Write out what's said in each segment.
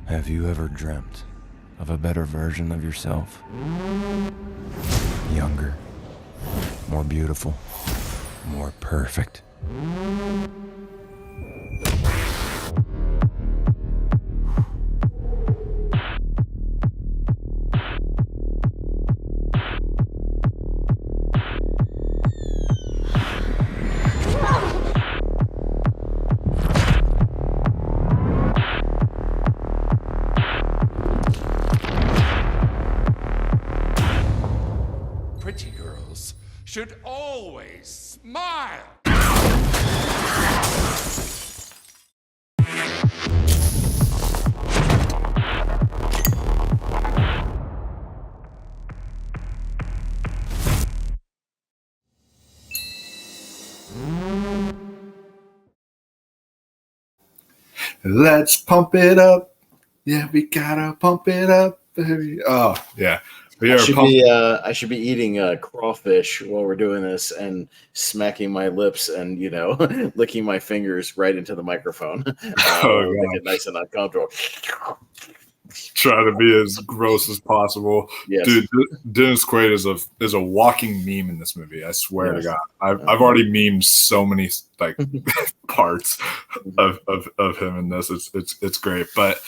Have you ever dreamt of a better version of yourself? Younger, more beautiful, more perfect. Pretty girls should always smile. Let's pump it up. Yeah, we gotta pump it up, baby. Oh, yeah. We I are pumping. I should be eating crawfish while we're doing this and smacking my lips and licking my fingers right into the microphone. Oh, Make God. it nice and uncomfortable. Try to be as gross as possible. Yes. Dude, Dennis Quaid is a walking meme in this movie. I swear Yes. to God. I've already memed so many like parts of him in this. It's great. But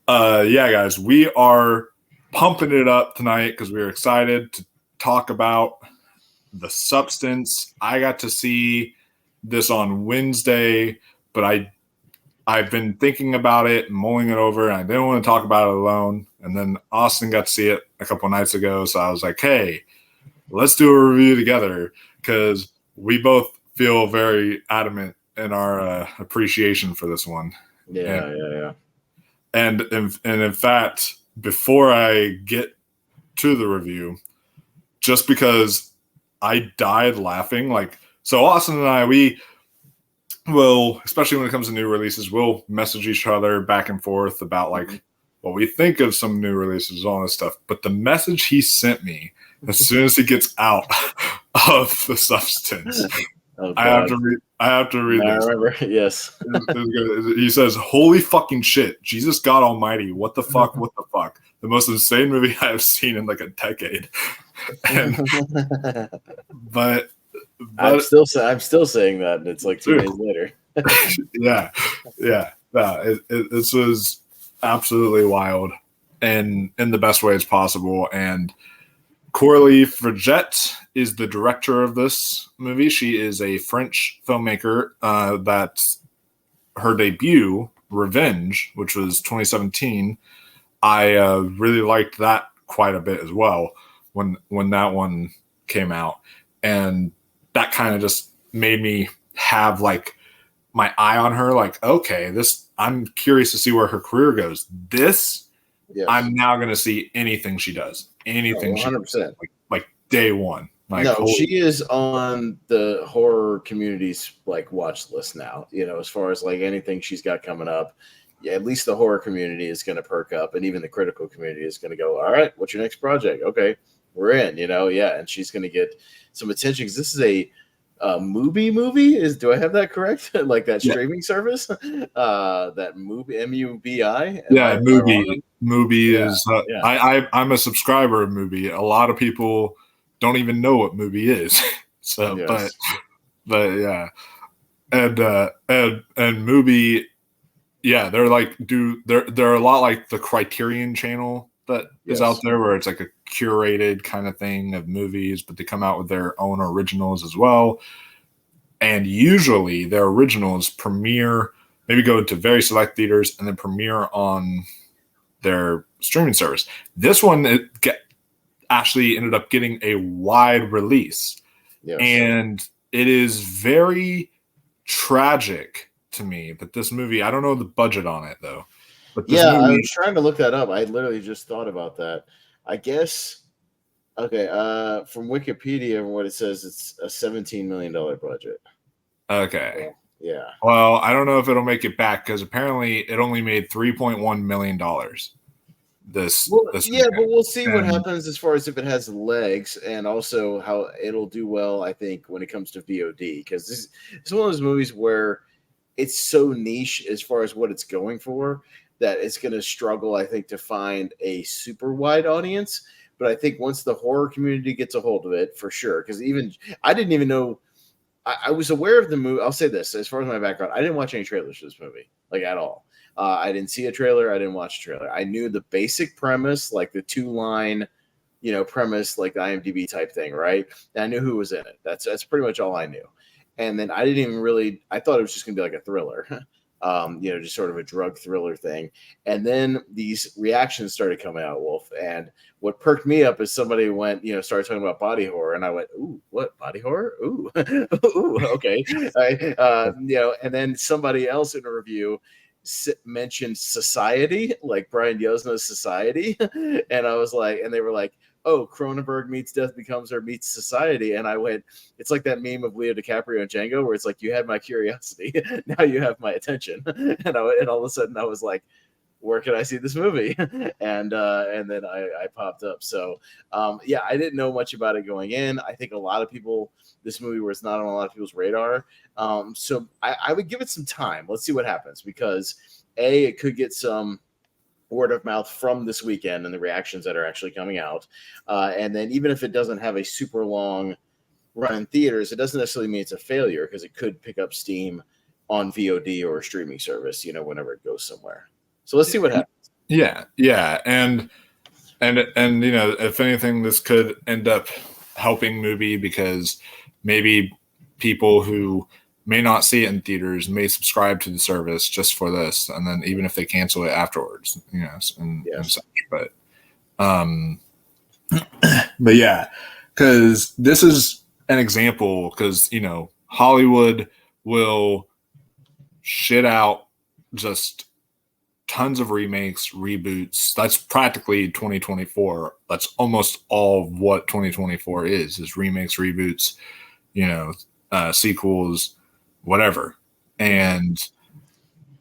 yeah, guys, we are pumping it up tonight because we're excited to talk about The Substance. I got to see this on Wednesday, but I've been thinking about it and mulling it over, and I didn't want to talk about it alone. And then Austin got to see it a couple nights ago, so I was like, hey, let's do a review together because we both feel very adamant in our appreciation for this one. Yeah. And in fact, before I get to the review, just because I died laughing, so Austin and I, we will, especially when it comes to new releases, we'll message each other back and forth about what we think of some new releases, all this stuff. But the message he sent me as soon as he gets out of The Substance, Oh, I have to read I this. remember. Yes. He says, "Holy fucking shit, Jesus God Almighty, what the fuck, what the fuck? The most insane movie I have seen in like a decade." But I'm still saying that, and it's like 2 days later. yeah. This was absolutely wild, and in the best ways possible. And Coralie Frigette is the director of this movie. She is a French filmmaker that her debut, Revenge, which was 2017, I really liked that quite a bit as well when that one came out. And that kind of just made me have my eye on her. Okay, I'm curious to see where her career goes. Yes. I'm now going to see anything she does. Anything 100%. She does, like day one. She is on the horror community's watch list now. As far as anything she's got coming up, at least the horror community is going to perk up, and even the critical community is going to go, all right, what's your next project? Okay, we're in. And she's going to get some attention because this is a movie. Do I have that correct? That streaming service, that movie MUBI. Yeah, Mubi is. I'm a subscriber of Mubi. A lot of people don't even know what Mubi is. So, yes. but yeah, and Mubi, yeah, they're they're a lot like the Criterion channel that is out there, where it's like a curated kind of thing of movies, but they come out with their own originals as well. And usually their originals premiere, maybe go to very select theaters and then premiere on their streaming service. This one actually ended up getting a wide release. Yes. And it is very tragic to me that this movie, I don't know the budget on it though. But this movie, I was trying to look that up. I literally just thought about that. I guess, okay, from Wikipedia, what it says, it's a $17 million budget. Okay. Yeah. Well, I don't know if it'll make it back because apparently it only made $3.1 million. This yeah, but we'll see what happens as far as if it has legs, and also how it'll do well, I think, when it comes to VOD, because this is one of those movies where it's so niche as far as what it's going for that it's going to struggle, I think, to find a super wide audience. But I think once the horror community gets a hold of it, for sure, because even I didn't even know. I was aware of the movie. I'll say this, as far as my background, I didn't watch any trailers for this movie, like at all. I didn't see a trailer. I didn't watch a trailer. I knew the basic premise, like the 2-line, premise, like the IMDb type thing, right? And I knew who was in it. That's pretty much all I knew. And then I didn't even really. I thought it was just gonna be like a thriller, just sort of a drug thriller thing. And then these reactions started coming out, Wolf. And what perked me up is somebody went, started talking about body horror, and I went, "Ooh, what body horror? Ooh, ooh, okay." And then somebody else in a review mentioned Society, like Brian Yosna's Society, and I was like, and they were like, "Oh, Cronenberg meets Death Becomes Her meets Society," and I went, it's like that meme of Leo DiCaprio and Django, where it's like, you had my curiosity, now you have my attention, and all of a sudden I was like, where can I see this movie? and then I popped up. So I didn't know much about it going in. I think a lot of people, this movie was not on a lot of people's radar. So I would give it some time. Let's see what happens, because it could get some word of mouth from this weekend and the reactions that are actually coming out. And then even if it doesn't have a super long run in theaters, it doesn't necessarily mean it's a failure, because it could pick up steam on VOD or a streaming service, whenever it goes somewhere. So let's see what happens. Yeah. And if anything, this could end up helping Mubi, because maybe people who may not see it in theaters may subscribe to the service just for this, and then even if they cancel it afterwards, and such. But yeah, because this is an example, because Hollywood will shit out just tons of remakes, reboots. That's practically 2024. That's almost all of what 2024 is remakes, reboots, sequels, whatever. And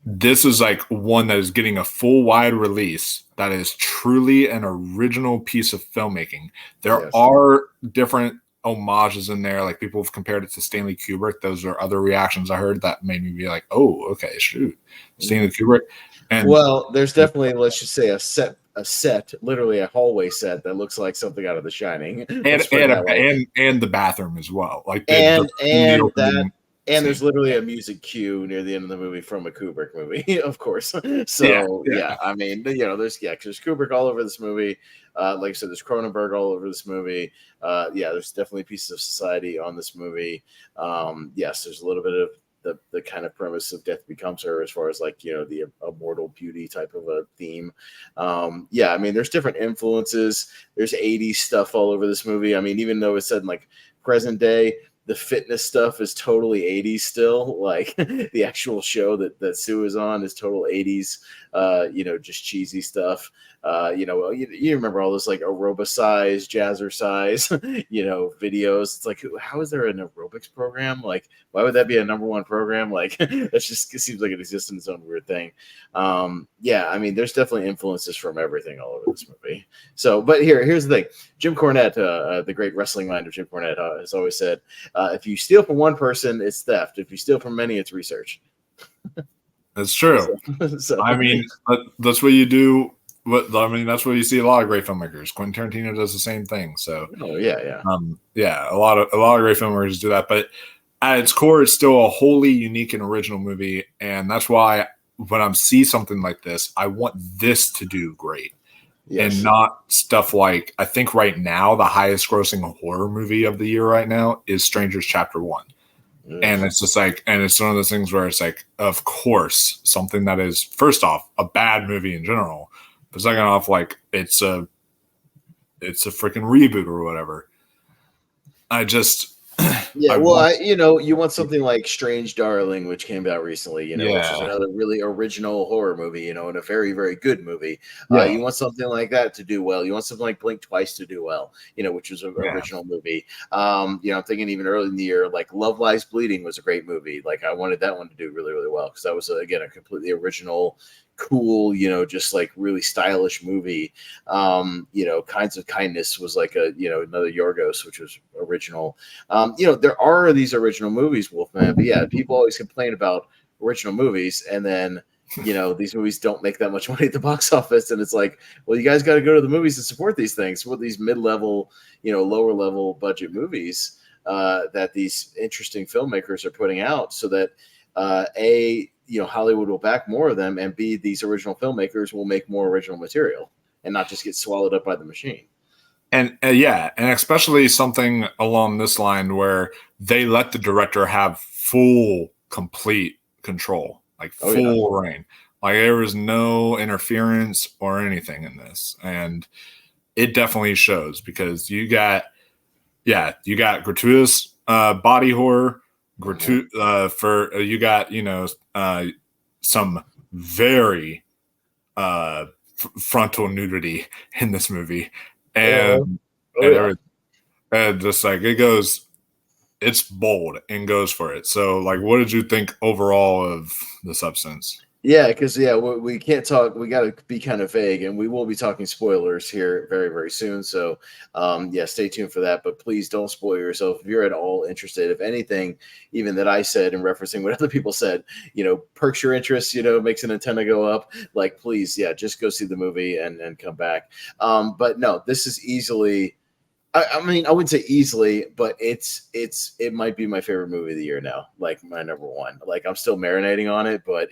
this is like one that is getting a full wide release that is truly an original piece of filmmaking. There are different homages in there, like people have compared it to Stanley Kubrick. Those are other reactions I heard that made me be like, oh, okay, shoot, Stanley Kubrick. And there's definitely, let's just say, a set, literally a hallway set that looks like something out of The Shining, and the bathroom as well, like there's literally a music cue near the end of the movie from a Kubrick movie, of course. So I mean, there's Kubrick all over this movie. Like I said, there's Cronenberg all over this movie. There's definitely pieces of Society on this movie. Yes, there's a little bit of the kind of premise of Death Becomes Her, as far as like, the immortal beauty type of a theme. I mean, there's different influences. There's 80s stuff all over this movie. I mean, even though it's said in like present day, the fitness stuff is totally 80s still. Like the actual show that Sue is on is total 80s, just cheesy stuff. You remember all those like aerobicize, jazzercise, videos. It's like, how is there an aerobics program? Like, why would that be a #1 program? Like, that's just, it seems like it exists in its own weird thing. I mean, there's definitely influences from everything all over this movie. So, but here's the thing. Jim Cornette, the great wrestling mind of Jim Cornette, has always said, if you steal from one person, it's theft. If you steal from many, it's research. That's true. So, I mean, that's what you do. That's what you see a lot of great filmmakers. Quentin Tarantino does the same thing. So, a lot of great filmmakers do that. But at its core, it's still a wholly unique and original movie, and that's why when I see something like this, I want this to do great, and not stuff like, I think right now the highest grossing horror movie of the year right now is Strangers Chapter 1. And it's just like, and it's one of those things where it's like, of course, something that is, first off, a bad movie in general, but second off, like it's a freaking reboot or whatever. you want something like Strange Darling, which came out recently, which is another really original horror movie, and a very, very good movie. You want something like that to do well. You want something like Blink Twice to do well, which was an original movie. I'm thinking even early in the year, like Love Lies Bleeding was a great movie. Like I wanted that one to do really, really well, because that was, again, a completely original, cool, just like really stylish movie. Kinds of Kindness was like another Yorgos, which was original. There are these original movies, Wolfman, but people always complain about original movies, and then these movies don't make that much money at the box office, and it's like, well, you guys got to go to the movies to support these things. What these mid-level, lower level budget movies that these interesting filmmakers are putting out, so that Hollywood will back more of them, and B, these original filmmakers will make more original material and not just get swallowed up by the machine. And and especially something along this line where they let the director have full, complete control, like full reign. Like there was no interference or anything in this, and it definitely shows because you got gratuitous body horror, you got some very frontal nudity in this movie, and just like it's bold and goes for it. So, like, what did you think overall of The Substance? Yeah, because we can't talk. We got to be kind of vague, and we will be talking spoilers here very, very soon. So, stay tuned for that. But please don't spoil yourself if you're at all interested. If anything, even that I said and referencing what other people said, perks your interest. Makes an antenna go up. Like, please, just go see the movie and come back. But no, this is easily. I mean, I wouldn't say easily, but it might be my favorite movie of the year now. Like my number one. Like I'm still marinating on it, but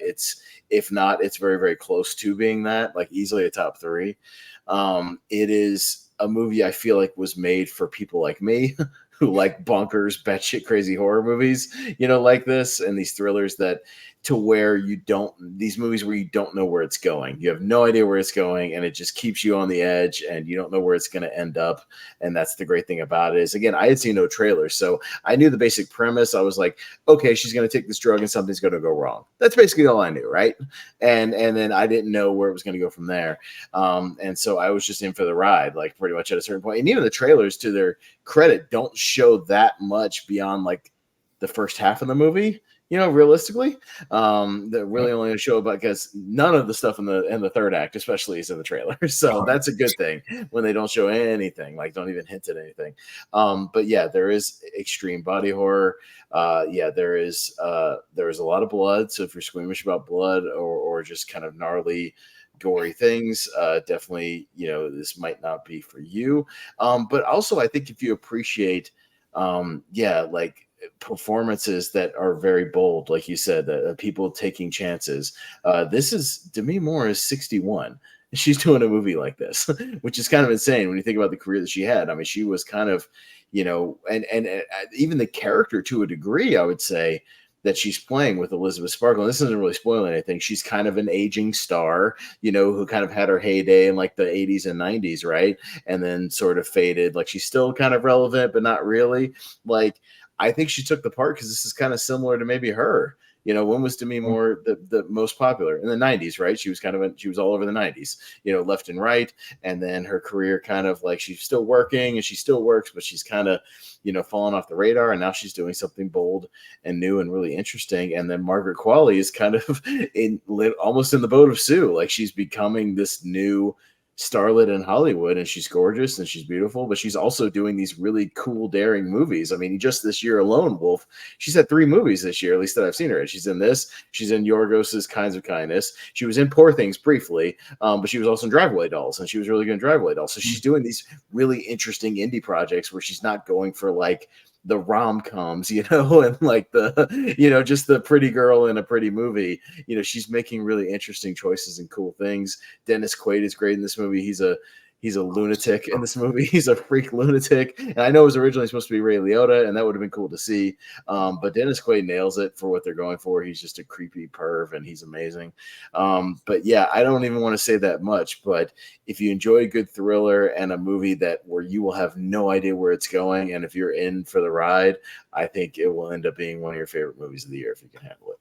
if not, it's very, very close to being that. Like easily a top 3. It is a movie I feel like was made for people like me who like bonkers, batshit crazy horror movies, like this, and these thrillers these movies where you don't know where it's going. You have no idea where it's going, and it just keeps you on the edge, and you don't know where it's going to end up. And that's the great thing about it is, again, I had seen no trailers, so I knew the basic premise. I was like, okay, she's going to take this drug and something's going to go wrong. That's basically all I knew, right? And then I didn't know where it was going to go from there. And so I was just in for the ride, like pretty much at a certain point. And even the trailers, to their credit, don't show that much beyond like the first half of the movie. Realistically, that really only show about because none of the stuff in the third act, especially, is in the trailer. So that's a good thing when they don't show anything, like don't even hint at anything. But there is extreme body horror. There is a lot of blood. So if you're squeamish about blood or just kind of gnarly, gory things, definitely, this might not be for you. But also, I think if you appreciate, like performances that are very bold, like you said, people taking chances. This is Demi Moore is 61. She's doing a movie like this, which is kind of insane when you think about the career that she had. I mean, she was kind of, and even the character to a degree, I would say, that she's playing with Elizabeth Sparkle. And this isn't really spoiling anything. She's kind of an aging star, who kind of had her heyday in like the 80s and 90s, right? And then sort of faded. Like she's still kind of relevant, but not really. Like, I think she took the part because this is kind of similar to maybe her. When was Demi Moore the most popular? In the 90s, right? She was she was all over the 90s, left and right. And then her career kind of like she's still working and she still works, but she's kind of, fallen off the radar. And now she's doing something bold and new and really interesting. And then Margaret Qualley is kind of almost in the boat of Sue. Like she's becoming this new starlet in Hollywood, and she's gorgeous and she's beautiful, but she's also doing these really cool, daring movies. I mean, just this year alone, Wolf, she's had 3 movies this year, at least that I've seen her in. She's in this, she's in Yorgos's Kinds of Kindness, she was in Poor Things briefly, but she was also in Driveway Dolls, and she was really good in Driveway Dolls. So she's doing these really interesting indie projects where she's not going for like the rom-coms, and like the, just the pretty girl in a pretty movie. She's making really interesting choices and cool things. Dennis Quaid is great in this movie. He's a lunatic in this movie. He's a freak lunatic. And I know it was originally supposed to be Ray Liotta, and that would have been cool to see. But Dennis Quaid nails it for what they're going for. He's just a creepy perv, and he's amazing. But I don't even want to say that much. But if you enjoy a good thriller and a movie where you will have no idea where it's going, and if you're in for the ride, I think it will end up being one of your favorite movies of the year if you can handle it.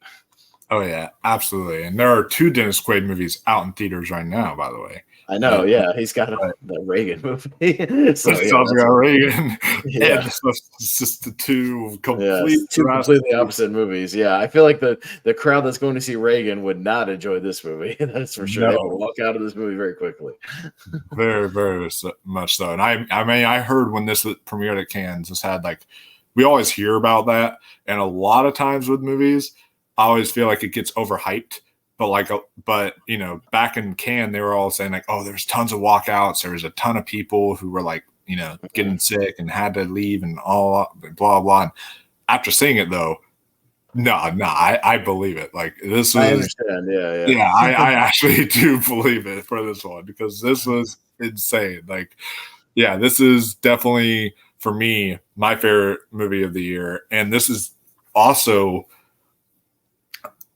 Oh, yeah, absolutely. And there are 2 Dennis Quaid movies out in theaters right now, by the way. I know, he's got the Reagan movie. So he's also got Reagan. Yeah, it's just the 2 completely opposite movies. Yeah, I feel like the crowd that's going to see Reagan would not enjoy this movie. That's for sure. No. They would walk out of this movie very quickly. Very, very much so. And I heard when this premiered at Cannes, this had we always hear about that, and a lot of times with movies, I always feel like it gets overhyped. but you know, back in Cannes, they were all saying like, oh, there's tons of walkouts. There was a ton of people who were like, you know, getting sick and had to leave and all blah blah. And after seeing it though, no, I believe it. Like this was, I understand. yeah, I actually do believe it for this one because this was insane. Like, yeah, this is definitely for me my favorite movie of the year, and this is also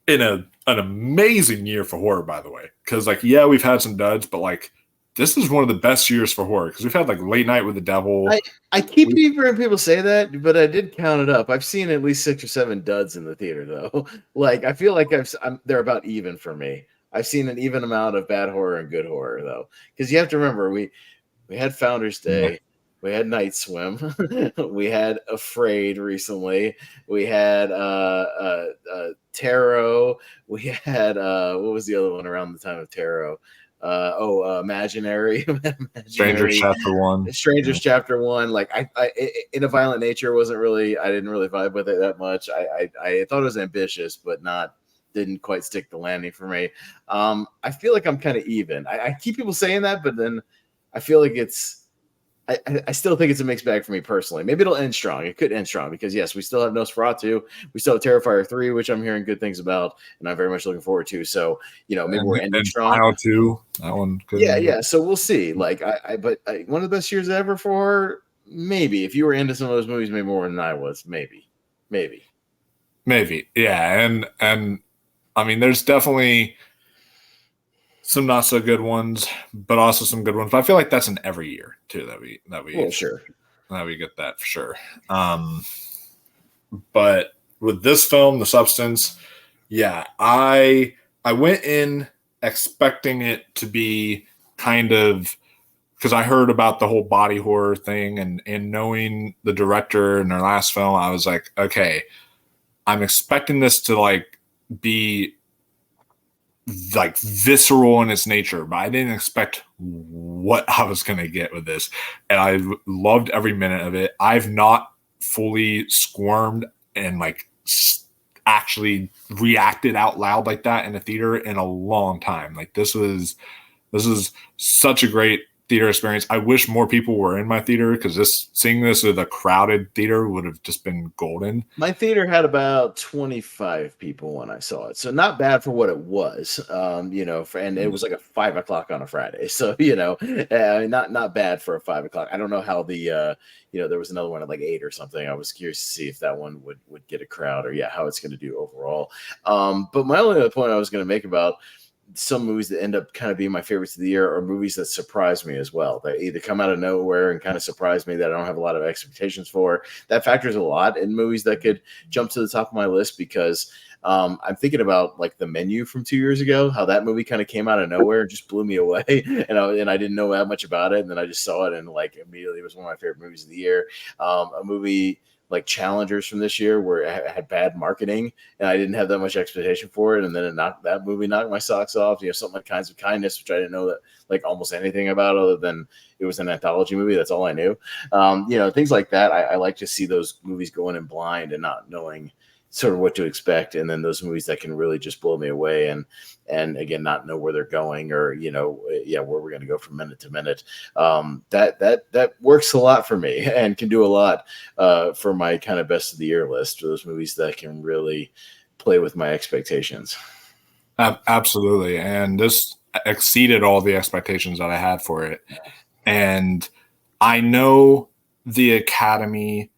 in an amazing year for horror, by the way. Because like, yeah, we've had some duds, but like, this is one of the best years for horror because we've had like Late Night with the Devil. I keep hearing people say that, but I did count it up. I've seen at least 6 or 7 duds in the theater, though. Like, I feel like they're about even for me. I've seen an even amount of bad horror and good horror, though, because you have to remember we had Founders Day, we had Night Swim, we had Afraid recently, we had Tarot, we had what was the other one around the time of Tarot? Imaginary. Strangers Chapter 1. Strangers Chapter 1. Like I In a Violent Nature wasn't really, I didn't really vibe with it that much. I thought it was ambitious, but didn't quite stick the landing for me. I feel like I'm kind of even. I keep people saying that, but then I feel like I still think it's a mixed bag for me personally. Maybe it'll end strong. It could end strong because yes, we still have Nosferatu. We still have Terrifier 3, which I'm hearing good things about, and I'm very much looking forward to. So, you know, maybe we're ending strong. Final 2, that one. Yeah. So we'll see. Like, but one of the best years ever for horror. Maybe if you were into some of those movies, maybe more than I was. Maybe. Yeah, and I mean, there's definitely some not so good ones, but also some good ones. But I feel like that's in every year too that we sure that we get that for sure. But with this film, The Substance, yeah, I went in expecting it to be kind of, because I heard about the whole body horror thing, and knowing the director in their last film, I was like, okay, I'm expecting this to like be like visceral in its nature, but I didn't expect what I was going to get with this. And I loved every minute of it. I've not fully squirmed and like actually reacted out loud like that in a theater in a long time. Like this is such a great theater experience. I wish more people were in my theater because seeing this with a crowded theater would have just been golden. My theater had about 25 people when I saw it, so not bad for what it was. You know, and it was like a 5 o'clock on a Friday, so you know, not bad for a 5 o'clock. I don't know how the you know, there was another one at like 8 or something. I was curious to see if that one would get a crowd, or how it's going to do overall. But my only other point I was going to make about some movies that end up kind of being my favorites of the year are movies that surprise me as well. They either come out of nowhere and kind of surprise me that I don't have a lot of expectations for. That factors a lot in movies that could jump to the top of my list because I'm thinking about like The Menu from 2 years ago, how that movie kind of came out of nowhere and just blew me away. And I didn't know that much about it. And then I just saw it and like immediately it was one of my favorite movies of the year. A movie like Challengers from this year where it had bad marketing and I didn't have that much expectation for it. And then that movie knocked my socks off. You know, something like Kinds of Kindness, which I didn't know that like almost anything about other than it was an anthology movie. That's all I knew. You know, things like that. I like to see those movies going in blind and not knowing sort of what to expect. And then those movies that can really just blow me away and again, not know where they're going or, you know, where we're going to go from minute to minute. That works a lot for me and can do a lot for my kind of best of the year list for those movies that can really play with my expectations. Absolutely. And this exceeded all the expectations that I had for it. And I know the Academy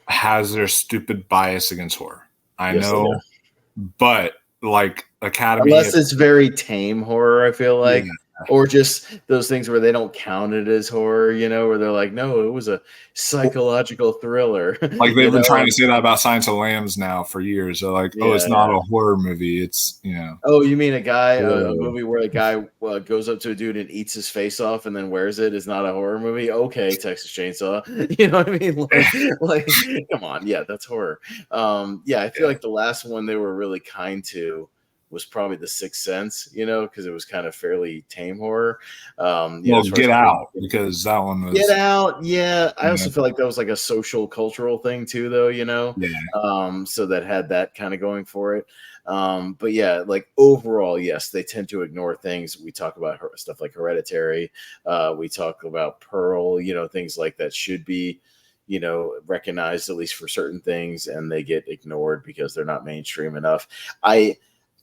has their stupid bias against horror. I know, but like Academy, unless it's very tame horror, I feel like, or just those things where they don't count it as horror, you know, where they're like, no, it was a psychological thriller. Like they've been trying to say that about Silence of the Lambs now for years. They're like, oh, it's not a horror movie. It's, you know. Oh, you mean a movie where a guy goes up to a dude and eats his face off and then wears it is not a horror movie? Okay, Texas Chainsaw. You know what I mean? Like come on. Yeah, that's horror. I feel like the last one they were really kind to was probably The Sixth Sense, because it was kind of fairly tame horror. Well, Get Out, because that one was Get Out. Yeah, I also feel like that was like a social cultural thing too, though. So that had that kind of going for it. But yeah, like overall, yes, they tend to ignore things. We talk about stuff like Hereditary. We talk about Pearl. Things like that should be recognized at least for certain things, and they get ignored because they're not mainstream enough. I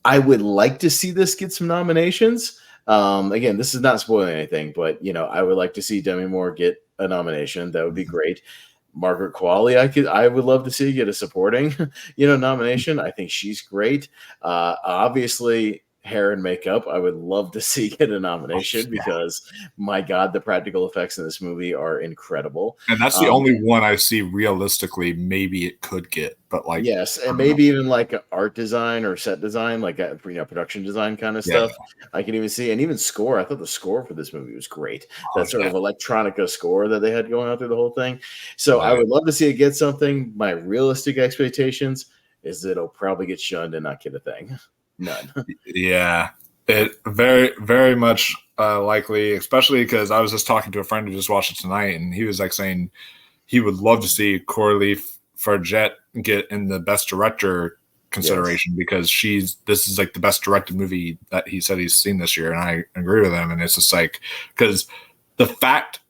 would like to see this get some nominations. Again, this is not spoiling anything, but I would like to see Demi Moore get a nomination. That would be great. Margaret Qualley, I would love to see get a supporting, nomination. I think she's great. Obviously, hair and makeup, I would love to see get a nomination because my God, the practical effects in this movie are incredible. And that's the only one I see realistically maybe it could get, but like yes, and maybe even like art design or set design, like production design kind of stuff. I can even see, and even score. I thought the score for this movie was great. That sort of electronica score that they had going on through the whole thing. So I would love to see it get something. My realistic expectations is that it'll probably get shunned and not get a thing. None. Yeah, it very, very much likely, especially because I was just talking to a friend who just watched it tonight, and he was like saying he would love to see Coralie Fargette get in the best director consideration because this is like the best directed movie that he said he's seen this year, and I agree with him. And it's just like because the fact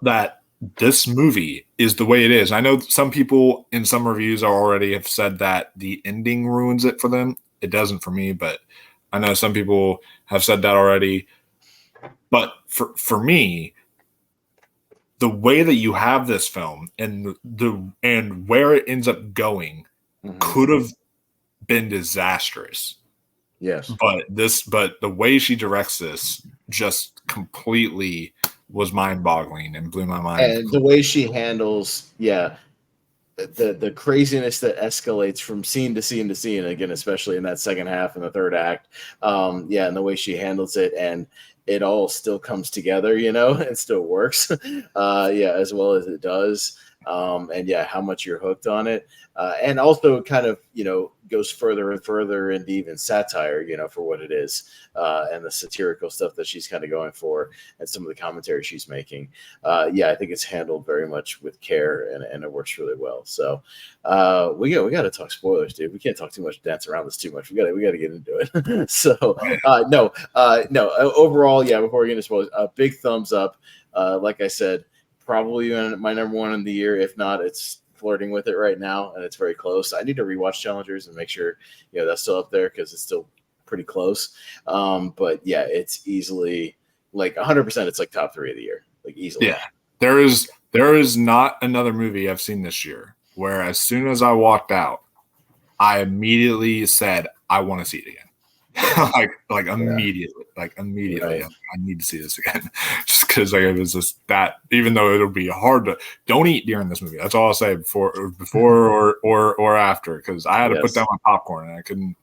that this movie is the way it is. I know some people in some reviews already have said that the ending ruins it for them. It doesn't for me, but I know some people have said that already. But for me, the way that you have this film and where it ends up going could have been disastrous. Yes. But the way she directs this just completely was mind-boggling and blew my mind. And the way she handles, the craziness that escalates from scene to scene to scene, again, especially in that second half and the third act. And the way she handles it, and it all still comes together, it still works. As well as it does. How much you're hooked on it. And also kind of, goes further and further into even satire, for what it is, and the satirical stuff that she's kind of going for and some of the commentary she's making. I think it's handled very much with care and it works really well. So we got to talk spoilers, dude. We can't talk too much, dance around this too much. We got to get into it. So overall, before we get into spoilers, a big thumbs up. Like I said, probably my number one in the year. If not, it's flirting with it right now, and it's very close. I need to rewatch Challengers and make sure that's still up there because it's still pretty close. But it's easily like 100%. It's like top 3 of the year, like easily. Yeah, there is not another movie I've seen this year where as soon as I walked out, I immediately said I want to see it again. Immediately, right. I need to see this again, just because it was just that. Even though it'll be hard to don't eat during this movie. That's all I'll say before or after, because I had to put down my popcorn and I couldn't.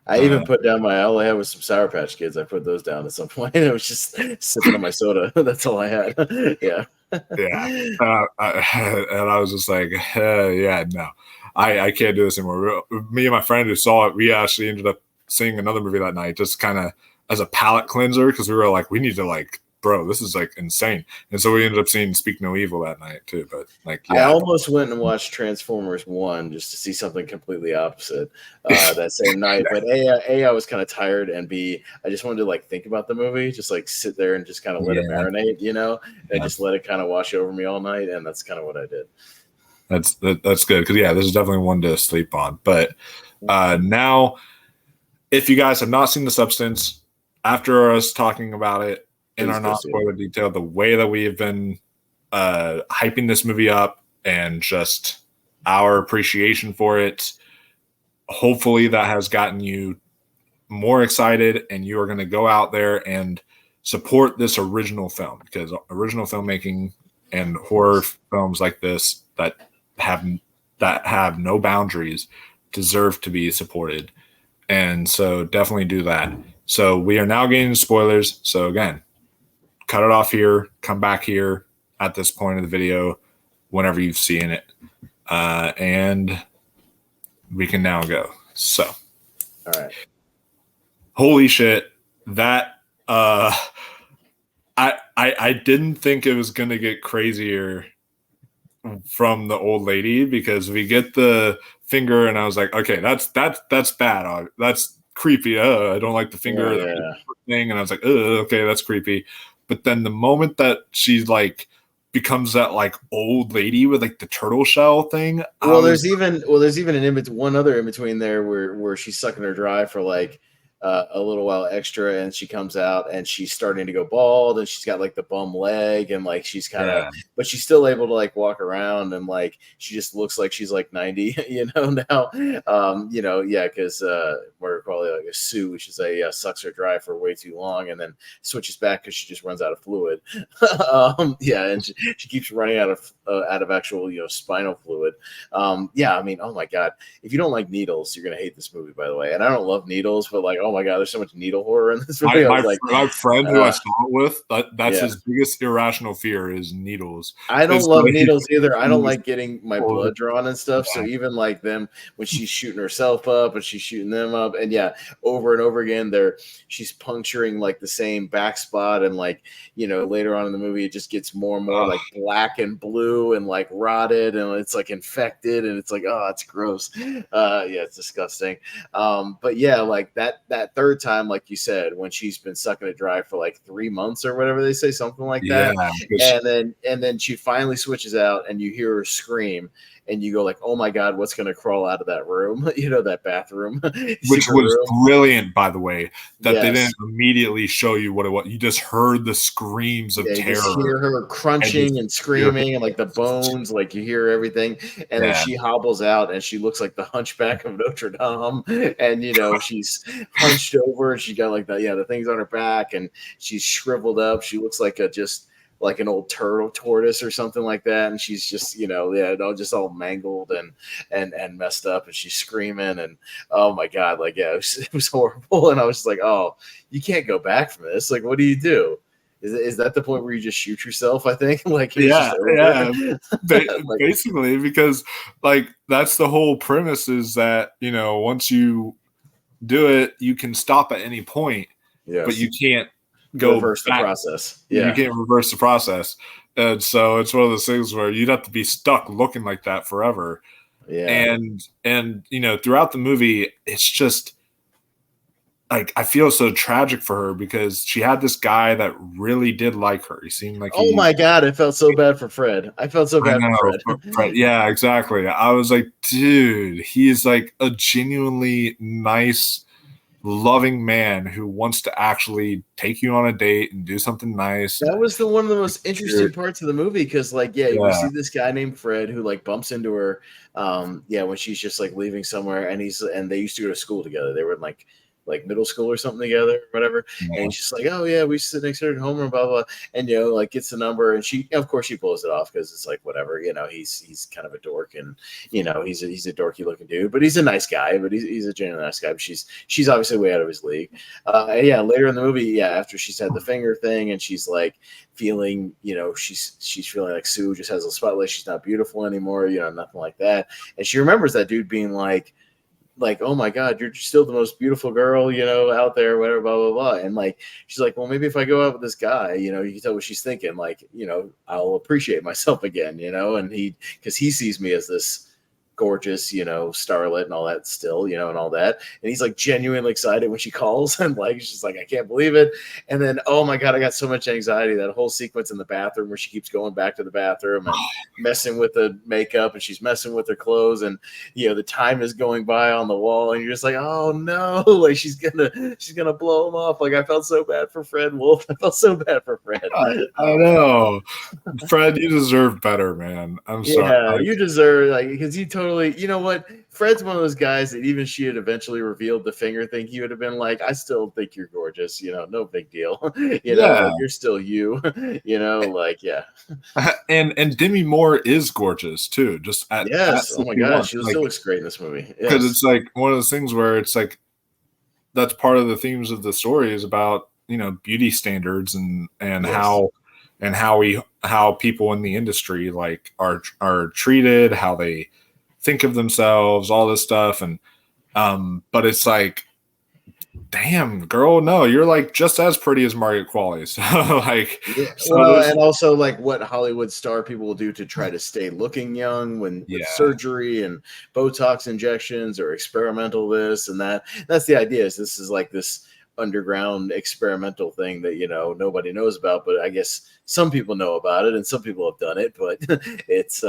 I even put down all I had was some Sour Patch Kids. I put those down at some point. It was just sipping on my soda. That's all I had. Yeah. And I was just like, no, I can't do this anymore. Me and my friend who saw it, we actually ended up seeing another movie that night, just kind of as a palate cleanser, because we were like, we need to bro, this is insane. And so we ended up seeing Speak No Evil that night too. But I almost went and watched Transformers 1 just to see something completely opposite that same night. But A, I was kind of tired, and B, I just wanted to think about the movie, just sit there and just kind of let it marinate, and just let it kind of wash over me all night. And that's kind of what I did. That's good, because this is definitely one to sleep on. But now, if you guys have not seen The Substance, after us talking about it in our non-spoiler detail, the way that we have been hyping this movie up and just our appreciation for it, hopefully that has gotten you more excited, and you are going to go out there and support this original film, because original filmmaking and horror films like this that have no boundaries deserve to be supported. And so definitely do that. So we are now getting spoilers. So again, cut it off here, come back here at this point of the video whenever you've seen it. And we can now go. So, all right. holy shit, that I didn't think it was gonna get crazier from the old lady, because we get the finger and I was like, okay, that's bad. That's creepy. I don't like the finger Yeah. thing. And I was like, okay, that's creepy. But then the moment that she's like becomes that like old lady with like the turtle shell thing. There's even one other in between there where she's sucking her dry for like a little while extra, and she comes out and she's starting to go bald, and she's got like the bum leg, and like she's kind of, but she's still able to like walk around, and like she just looks like she's like 90, now, yeah, because we're probably like a Sue, which is sucks her dry for way too long, and then switches back because she just runs out of fluid. And she keeps running out of actual spinal fluid. I mean, oh my god, if you don't like needles, you're gonna hate this movie, by the way. And I don't love needles, but like, oh my god, there's so much needle horror in this movie. My friend who I saw it with, that's his biggest irrational fear is needles. I don't love needles either. I don't like getting my blood drawn and stuff. So even like them when she's shooting herself up and she's shooting them up, and over and over again, she's puncturing like the same back spot, and like later on in the movie, it just gets more and more like black and blue and like rotted, and it's like infected, and it's like, oh, it's gross. It's disgusting. But yeah, like that third time, like you said, when she's been sucking it dry for like 3 months or whatever they say, something like that, and then she finally switches out, and you hear her scream, and you go like, oh my god, what's going to crawl out of that room? That bathroom, which was brilliant, by the way, that they didn't immediately show you what it was. You just heard the screams of terror. You hear her crunching and screaming, and like the bones, like you hear everything, and then she hobbles out, and she looks like the Hunchback of Notre Dame, and she's hunched over, and she got like the things on her back, and she's shriveled up. She looks like just like an old tortoise or something like that, and she's just just all mangled and messed up, and she's screaming, and oh my god, like it was horrible, and I was just like, oh, you can't go back from this. Like, what do you do? Is that the point where you just shoot yourself? I think like basically, because like that's the whole premise, is that once you do it, you can stop at any point, but you can't go reverse the process. You can't reverse the process, and so it's one of those things where you'd have to be stuck looking like that forever. And throughout the movie, it's just like I feel so tragic for her, because she had this guy that really did like her. He seemed like, oh my god, I felt so bad for Fred. For Fred. Yeah, exactly. I was like, dude, he's like a genuinely nice, loving man who wants to actually take you on a date and do something nice. That was one of the most interesting parts of the movie, because we see this guy named Fred who like bumps into her when she's just like leaving somewhere, and they used to go to school together. They were in like middle school or something together, or whatever. And he's just like, oh yeah, we sit next to her at home, and blah blah. And like gets the number, and she, of course, she blows it off, because it's like, whatever, he's kind of a dork, and he's a dorky looking dude, but he's a nice guy, but he's a genuinely nice guy. But she's obviously way out of his league. Later in the movie, after she's had the finger thing, and she's like feeling, she's feeling like Sue just has a spotlight. She's not beautiful anymore, nothing like that. And she remembers that dude being like, oh my god, you're still the most beautiful girl, out there, whatever, blah blah blah. And like she's like, well, maybe if I go out with this guy, you can tell what she's thinking, like, I'll appreciate myself again, and because he sees me as this gorgeous, starlet and all that still, and all that. And he's like genuinely excited when she calls, and like she's like, I can't believe it. And then, oh my god, I got so much anxiety. That whole sequence in the bathroom where she keeps going back to the bathroom and messing with the makeup, and she's messing with her clothes, and the time is going by on the wall, and you're just like, oh no, like she's gonna blow him off. Like I felt so bad for Fred Wolf. I felt so bad for Fred. I know. Fred, you deserve better, man. I'm sorry. Yeah, you deserve, like, because you totally, you know what? Fred's one of those guys that even she had eventually revealed the finger thing, he would have been like, I still think you're gorgeous, no big deal. Like, you're still you, like, yeah. And Demi Moore is gorgeous too. Just oh my god, she still looks great in this movie. Because it's like one of those things where it's like that's part of the themes of the story is about, beauty standards and how people in the industry like are treated, how they think of themselves, all this stuff. And but it's like damn, girl, no, you're like just as pretty as Margaret Qualley. So like, Yeah, so well, there's and also like what Hollywood star people will do to try to stay looking young when with yeah, surgery and Botox injections or experimental this and that. That's the idea. Is this is like this underground experimental thing that nobody knows about, but I guess some people know about it and some people have done it. But it's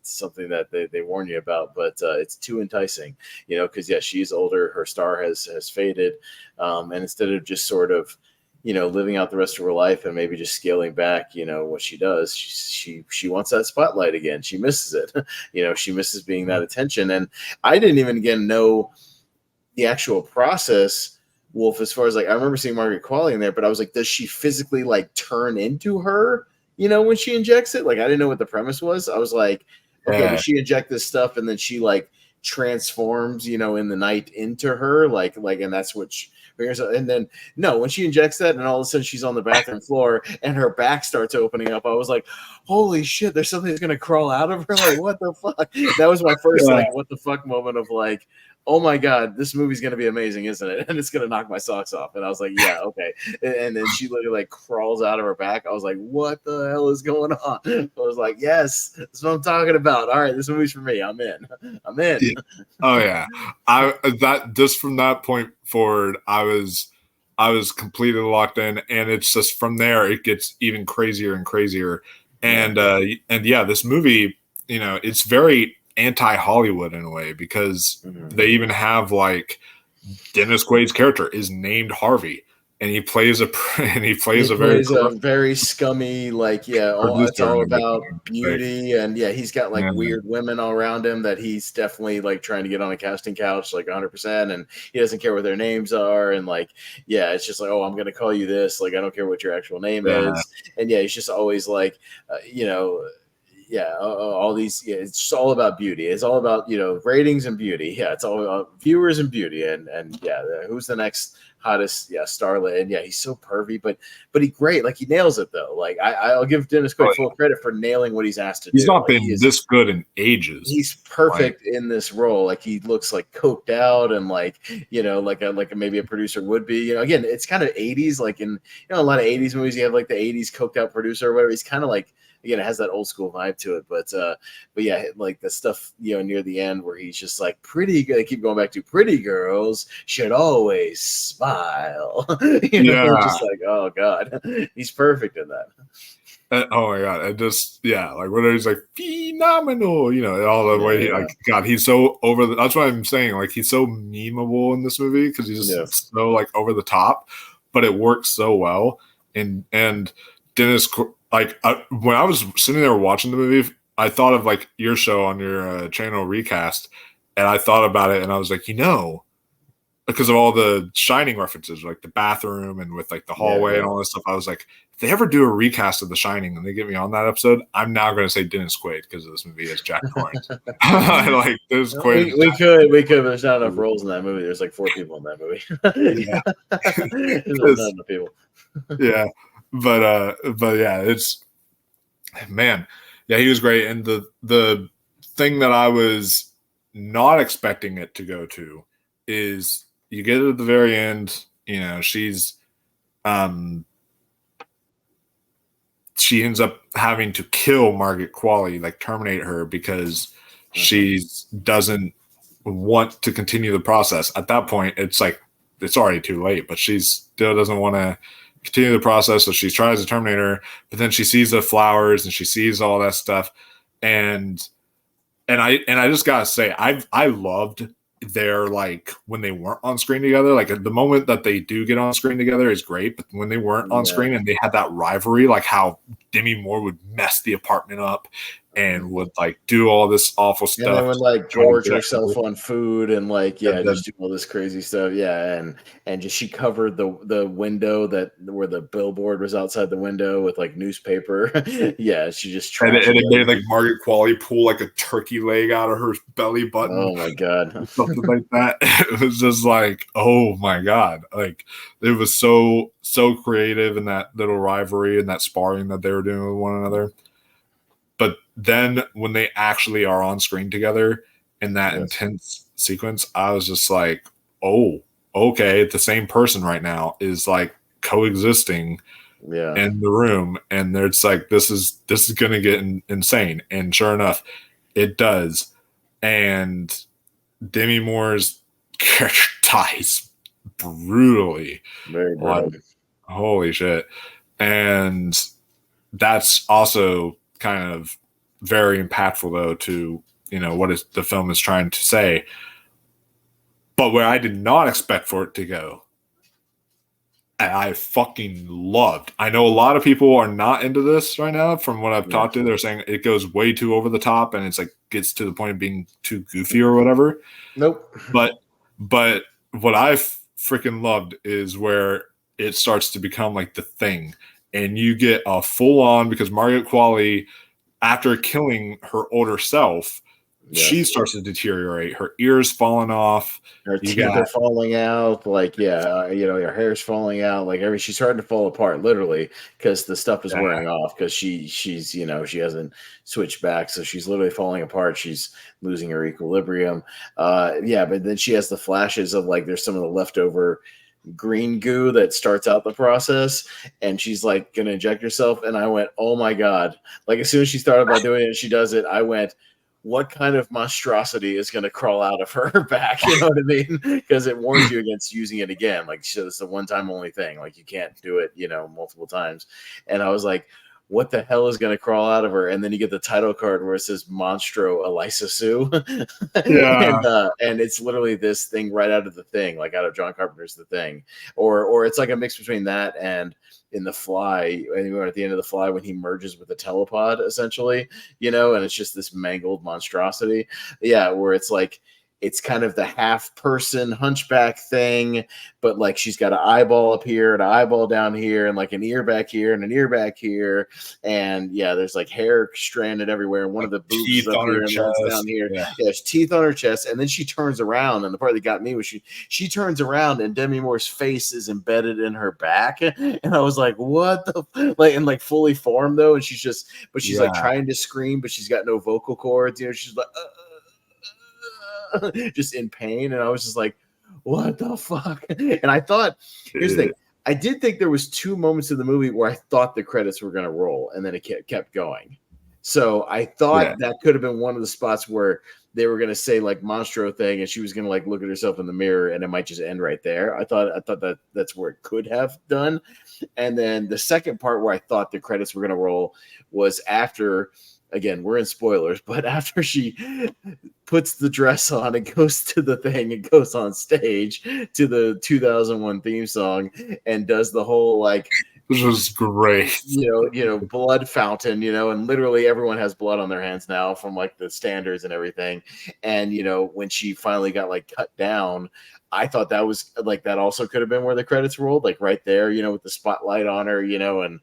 something that they warn you about. But it's too enticing, because yeah, she's older, her star has faded, and instead of just sort of living out the rest of her life and maybe just scaling back, what she does, she wants that spotlight again. She misses it. She misses being that attention. And I didn't even again know the actual process, Wolf, as far as like I remember seeing Margaret Qualley in there, but I was like, does she physically like turn into her, when she injects it? Like I didn't know what the premise was. I was like, okay, does she inject this stuff and then she like transforms, in the night into her? Like and that's what she and then no, when she injects that and all of a sudden she's on the bathroom floor and her back starts opening up, I was like, holy shit, there's something that's gonna crawl out of her. Like, what the fuck? That was my first like what the fuck moment of like, oh my god, this movie's gonna be amazing, isn't it? And it's gonna knock my socks off. And I was like, yeah, okay. And then she literally like crawls out of her back. I was like, what the hell is going on? I was like, yes, that's what I'm talking about. All right, this movie's for me. I'm in. I'm in. Yeah. Oh yeah, I that just from that point forward, I was completely locked in, and it's just from there it gets even crazier and crazier. And yeah, this movie, it's very anti-Hollywood in a way because they even have like Dennis Quaid's character is named Harvey, and he plays a very scummy, like it's all about beauty, and he's got like weird women all around him that he's definitely like trying to get on a casting couch like 100%, and he doesn't care what their names are, and like it's just like, oh, I'm gonna call you this, like I don't care what your actual name is, and he's just always like all these, it's just all about beauty. It's all about ratings and beauty. It's all about viewers and beauty, and who's the next hottest starlet? And he's so pervy, but he great, like he nails it though. Like I'll give Dennis Quaid full credit for nailing what he's asked to do. He's not been this good in ages. He's perfect in this role. Like he looks like coked out and like like maybe a producer would be. Again, it's kind of 80s, like in a lot of 80s movies you have like the 80s coked out producer or whatever. He's kind of like, again, it has that old school vibe to it, but yeah, like the stuff near the end where he's just like, pretty good. I keep going back to pretty girls should always smile. Just like, oh god, he's perfect in that. Oh my god, it just like when he's like phenomenal, all the way like god, he's so over the. That's what I'm saying. Like he's so memeable in this movie because he's just so like over the top, but it works so well. And Dennis. Like when I was sitting there watching the movie, I thought of like your show on your channel Recast, and I thought about it, and I was like, because of all the Shining references, like the bathroom and with like the hallway and all this stuff, I was like, if they ever do a recast of The Shining and they get me on that episode, I'm now going to say Dennis Quaid because this movie is Jack Torrance. Like Dennis Quaid. We could, but there's not enough roles in that movie. There's like 4 people in that movie. There's not enough people. Yeah. But yeah, it's man, he was great. And the thing that I was not expecting it to go to is you get at the very end, she's she ends up having to kill Margaret Qualley, like terminate her because she doesn't want to continue the process. At that point, it's like it's already too late, but she still doesn't want to continue the process, so she tries to terminate her, but then she sees the flowers and she sees all that stuff, and I just gotta say, I loved their like when they weren't on screen together. Like the moment that they do get on screen together is great, but when they weren't on screen and they had that rivalry, like how Demi Moore would mess the apartment up and would like do all this awful stuff. And then would like gorge herself on food and like just do all this crazy stuff. And just she covered the window where the billboard was outside the window with like newspaper. She just and it made like Margaret Qualley pull like a turkey leg out of her belly button. Oh my god. Something like that. It was just like, oh my god. Like it was so creative in that little rivalry and that sparring that they were doing with one another. But then when they actually are on screen together in that intense sequence, I was just like, oh okay, the same person right now is like coexisting Yeah. in the room, and it's like this is gonna get insane. And sure enough, it does. And Demi Moore's character dies brutally. Very Like, brutal. holy shit. And that's also kind of very impactful, though, to what the film is trying to say. But where I did not expect for it to go, and I fucking loved. I know a lot of people are not into this right now. From what I've talked to, they're saying it goes way too over the top, and it's like gets to the point of being too goofy or whatever. Nope. But what I freaking loved is where it starts to become like the thing, and you get a full on, because Margaret Qualley, after killing her older self, she starts to deteriorate. Her ears falling off. Her teeth are falling out. Like, her hair's falling out. Like, she's starting to fall apart, literally, because the stuff is wearing off. Because she's she hasn't switched back, so she's literally falling apart. She's losing her equilibrium. But then she has the flashes of like there's some of the leftover green goo that starts out the process, and she's like gonna inject herself. And I went, oh my god! Like as soon as she started by doing it, she does it. I went, what kind of monstrosity is going to crawl out of her back? You know what I mean? Because it warns you against using it again. Like, it's a one-time only thing. Like, you can't do it, multiple times. And I was like, what the hell is going to crawl out of her? And then you get the title card where it says Monstro Elisa Sue. And it's literally this thing right out of The Thing, like out of John Carpenter's The Thing. Or it's like a mix between that and in The Fly, anywhere at the end of The Fly, when he merges with the telepod, essentially, and it's just this mangled monstrosity. Yeah, where it's like, it's kind of the half person hunchback thing, but like she's got an eyeball up here and an eyeball down here and like an ear back here and an ear back here. And there's like hair stranded everywhere. And one of the boobs is up here and one's down here. Yeah, there's teeth on her chest. And then she turns around. And the part that got me was she turns around and Demi Moore's face is embedded in her back. And I was like, what the like fully formed though. And she's like trying to scream, but she's got no vocal cords. She's like, just in pain. And I was just like, what the fuck? And I thought, here's the thing, I did think there was 2 moments in the movie where I thought the credits were going to roll, and then it kept going. So I thought that could have been one of the spots where they were going to say like Monstro thing, and she was going to like look at herself in the mirror, and it might just end right there. I thought that's where it could have done. And then the second part where I thought the credits were going to roll was after, again, we're in spoilers, but after she puts the dress on and goes to the thing and goes on stage to the 2001 theme song and does the whole like, which was great, blood fountain, and literally everyone has blood on their hands now from like the standards and everything. And when she finally got like cut down, I thought that was like, that also could have been where the credits rolled, like right there, with the spotlight on her, and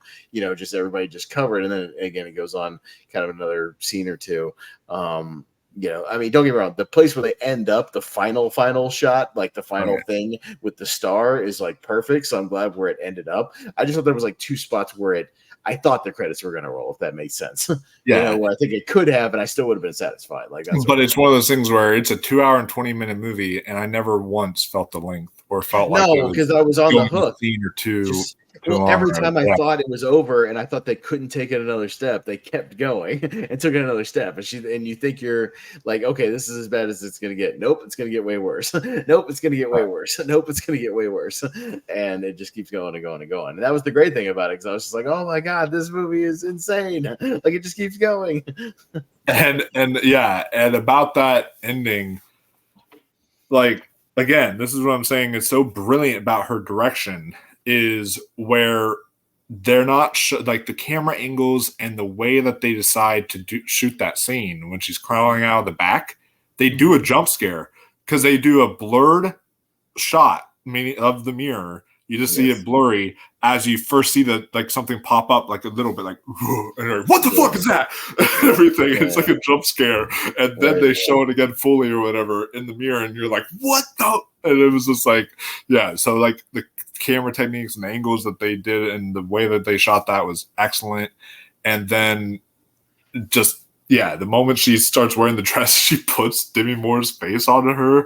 just everybody just covered. And then again, it goes on kind of another scene or two. I mean, don't get me wrong, the place where they end up, the final shot, like the final thing with the star is like perfect. So I'm glad where it ended up. I just thought there was like 2 spots where I thought the credits were going to roll, if that makes sense. Yeah. Where I think it could have, and I still would have been satisfied. Like, but it's one of those things where it's a 2-hour and 20-minute movie, and I never once felt the length or felt like because I was on the hook. Scene or two. Every time I thought it was over and I thought they couldn't take it another step, they kept going and took it another step. And you think you're like, okay, this is as bad as it's going to get. Nope, it's going to get way worse. Nope, it's going to get way worse. Nope, it's going to get way worse. And it just keeps going and going and going. And that was the great thing about it, because I was just like, oh my God, this movie is insane. Like, it just keeps going. and about that ending, like, again, this is what I'm saying is so brilliant about her direction, is where they're not like the camera angles and the way that they decide to shoot that scene when she's crawling out of the back. They do a jump scare because they do a blurred shot, meaning of the mirror. You just see it blurry as you first see the like something pop up like a little bit like, and you're like, what the fuck is that? Everything. It's like a jump scare. And then they show it again fully or whatever in the mirror, and you're like, what the? And it was just like, so like the camera techniques and angles that they did and the way that they shot that was excellent. And then just the moment she starts wearing the dress, she puts Demi Moore's face onto her,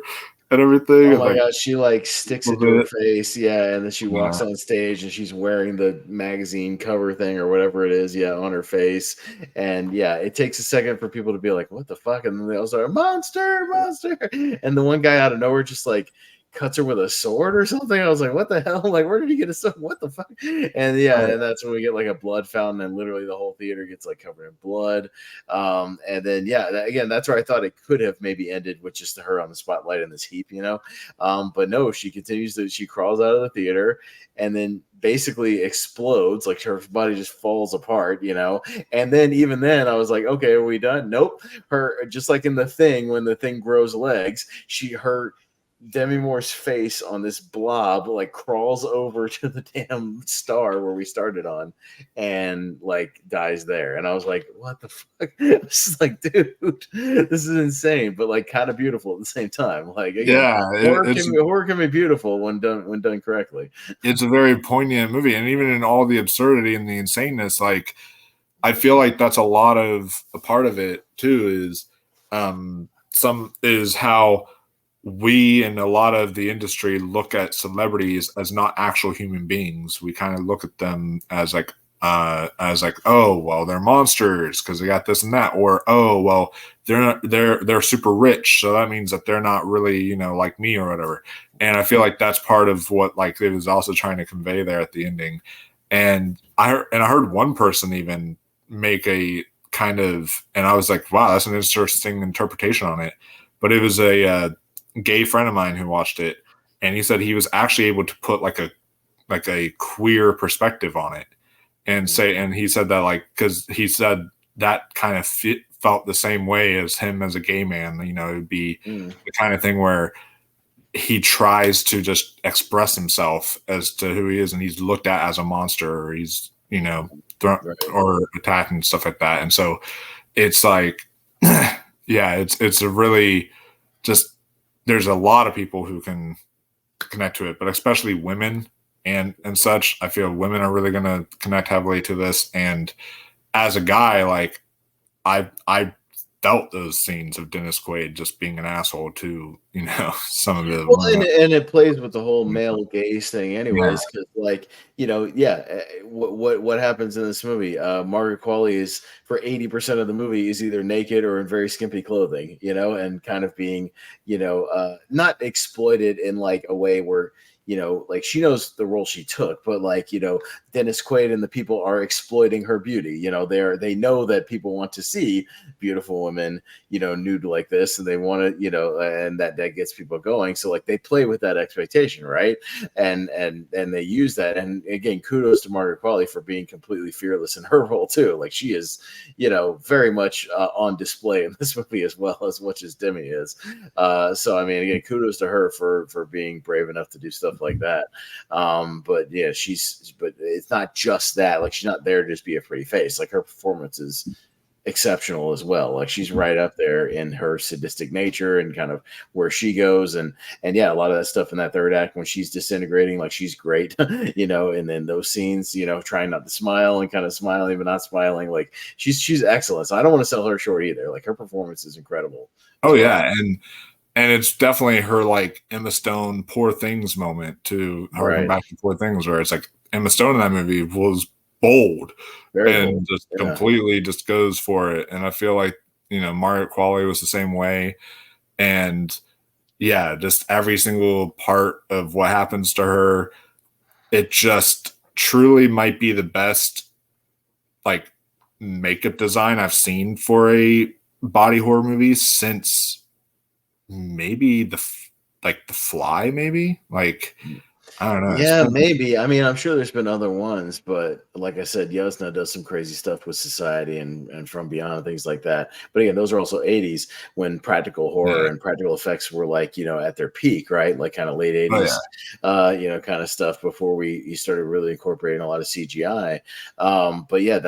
and everything. Oh And, my like, God, she like sticks it was to her it? face, yeah, and then she walks Yeah. on stage and she's wearing the magazine cover thing or whatever it is, yeah, on her face. And yeah, it takes a second for people to be like, what the fuck? And then they all start, monster, monster. And the one guy out of nowhere just like cuts her with a sword or something. I was like, what the hell? Like, where did he get a sword? What the fuck? And yeah, and that's when we get like a blood fountain, and literally the whole theater gets like covered in blood. And then yeah, again, that's where I thought it could have maybe ended with just her on the spotlight in this heap, you know. But no, she continues to, she crawls out of the theater and then basically explodes, like her body just falls apart, you know. And then even then I was like, okay, are we done? Nope. Her, just like in The Thing, when the thing grows legs, her Demi Moore's face on this blob like crawls over to the damn star where we started on and like dies there. And I was like, what the fuck? I was just like, dude, this is insane, but like kind of beautiful at the same time. Like, again, Yeah, horror can be beautiful when done correctly. it's a very poignant movie, and even in all the absurdity and the insaneness, like, I feel like that's a part of it too. Is some is how we and a lot of the industry look at celebrities as not actual human beings. We kind of look at them as like, oh well, they're monsters because they got this and that, or oh well, they're super rich, so that means that they're not really, you know, like me or whatever. And I feel like that's part of what like it was also trying to convey there at the ending. And I heard one person even make a kind of, and I was like, wow, that's an interesting interpretation on it. But it was a gay friend of mine who watched it, and he said he was actually able to put like a queer perspective on it, and he said that like, because he said that kind of felt the same way as him as a gay man. You know, it would be the kind of thing where he tries to just express himself as to who he is, and he's looked at as a monster, or he's, you know, thrown or attacked and stuff like that. And so it's like, yeah, it's a really just, there's a lot of people who can connect to it, but especially women and such. I feel women are really going to connect heavily to this. And as a guy, like I felt those scenes of Dennis Quaid just being an asshole to, you know, some of the Well, and it plays with the whole male gaze thing, anyways. Because, like, you know, yeah, what happens in this movie? Margaret Qualley is for 80% of the movie is either naked or in very skimpy clothing, you know, and kind of being, you know, not exploited in like a way where, you know, like she knows the role she took, but like, you know, Dennis Quaid and the people are exploiting her beauty. You know, they know that people want to see beautiful women, you know, nude like this, and they want to, you know, and that gets people going. So like they play with that expectation, right? And they use that. And again, kudos to Margaret Qualley for being completely fearless in her role too. Like she is, you know, very much on display in this movie as well, as much as Demi is. So I mean, again, kudos to her for being brave enough to do stuff like that. But yeah, but it's not just that. Like she's not there to just be a pretty face. Like her performance is exceptional as well. Like she's right up there in her sadistic nature and kind of where she goes. And yeah, a lot of that stuff in that third act when she's disintegrating, like she's great, you know. And then those scenes, you know, trying not to smile and kind of smiling but not smiling, like she's excellent. So I don't want to sell her short either. Like her performance is incredible. Oh yeah, and it's definitely her like Emma Stone Poor Things moment to harken back to Poor Things, where it's like Emma Stone in that movie was bold and just completely just goes for it. And I feel like, you know, Margaret Qualley was the same way. And yeah, just every single part of what happens to her, it just truly might be the best like makeup design I've seen for a body horror movie since maybe the Fly, maybe, like, I don't know. Yeah, maybe. I mean, I'm sure there's been other ones, but like I said, Yasna does some crazy stuff with Society and From Beyond and things like that. But again, those are also 80s when practical horror and practical effects were like, you know, at their peak, right? Like kind of late 80s, you know, kind of stuff before you started really incorporating a lot of CGI. But yeah,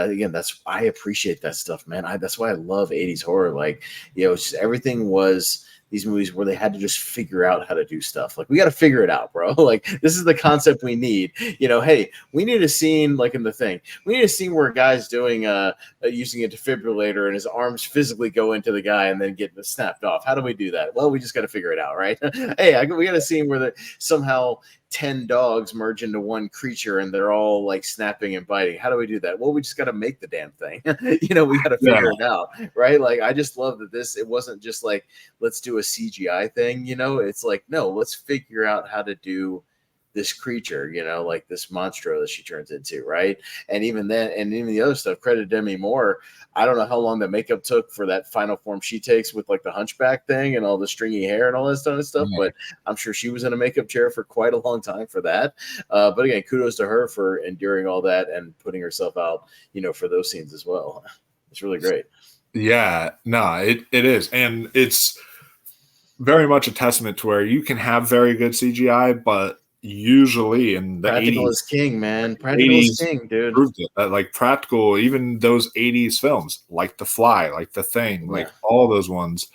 I appreciate that stuff, man. That's why I love 80s horror. Like, you know, it's just everything was these movies where they had to just figure out how to do stuff. Like, we got to figure it out, bro. Like, this is the concept we need. Hey, we need a scene like in The Thing. We need a scene where a guy's doing using a defibrillator and his arms physically go into the guy and then get snapped off. How do we do that? Well, we just got to figure it out, right? Hey, we got a scene where somehow 10 dogs merge into one creature and they're all like snapping and biting. How do we do that? Well, we just got to make the damn thing. We got to figure it out, right? Like, I just love that it wasn't just like, let's do a CGI thing, it's like, no, let's figure out how to do this creature, like this monstro that she turns into, right? And even then, and even the other stuff, credit Demi Moore. I don't know how long the makeup took for that final form she takes with like the hunchback thing and all the stringy hair and all this kind of stuff, but I'm sure she was in a makeup chair for quite a long time for that. But again, kudos to her for enduring all that and putting herself out, for those scenes as well. It's really great. Yeah, no, it is. And it's very much a testament to where you can have very good CGI, but usually in the practical 80s, is king, man. Practical is king, dude. Proved it. Like practical, even those 80s films, like The Fly, like The Thing, like all those ones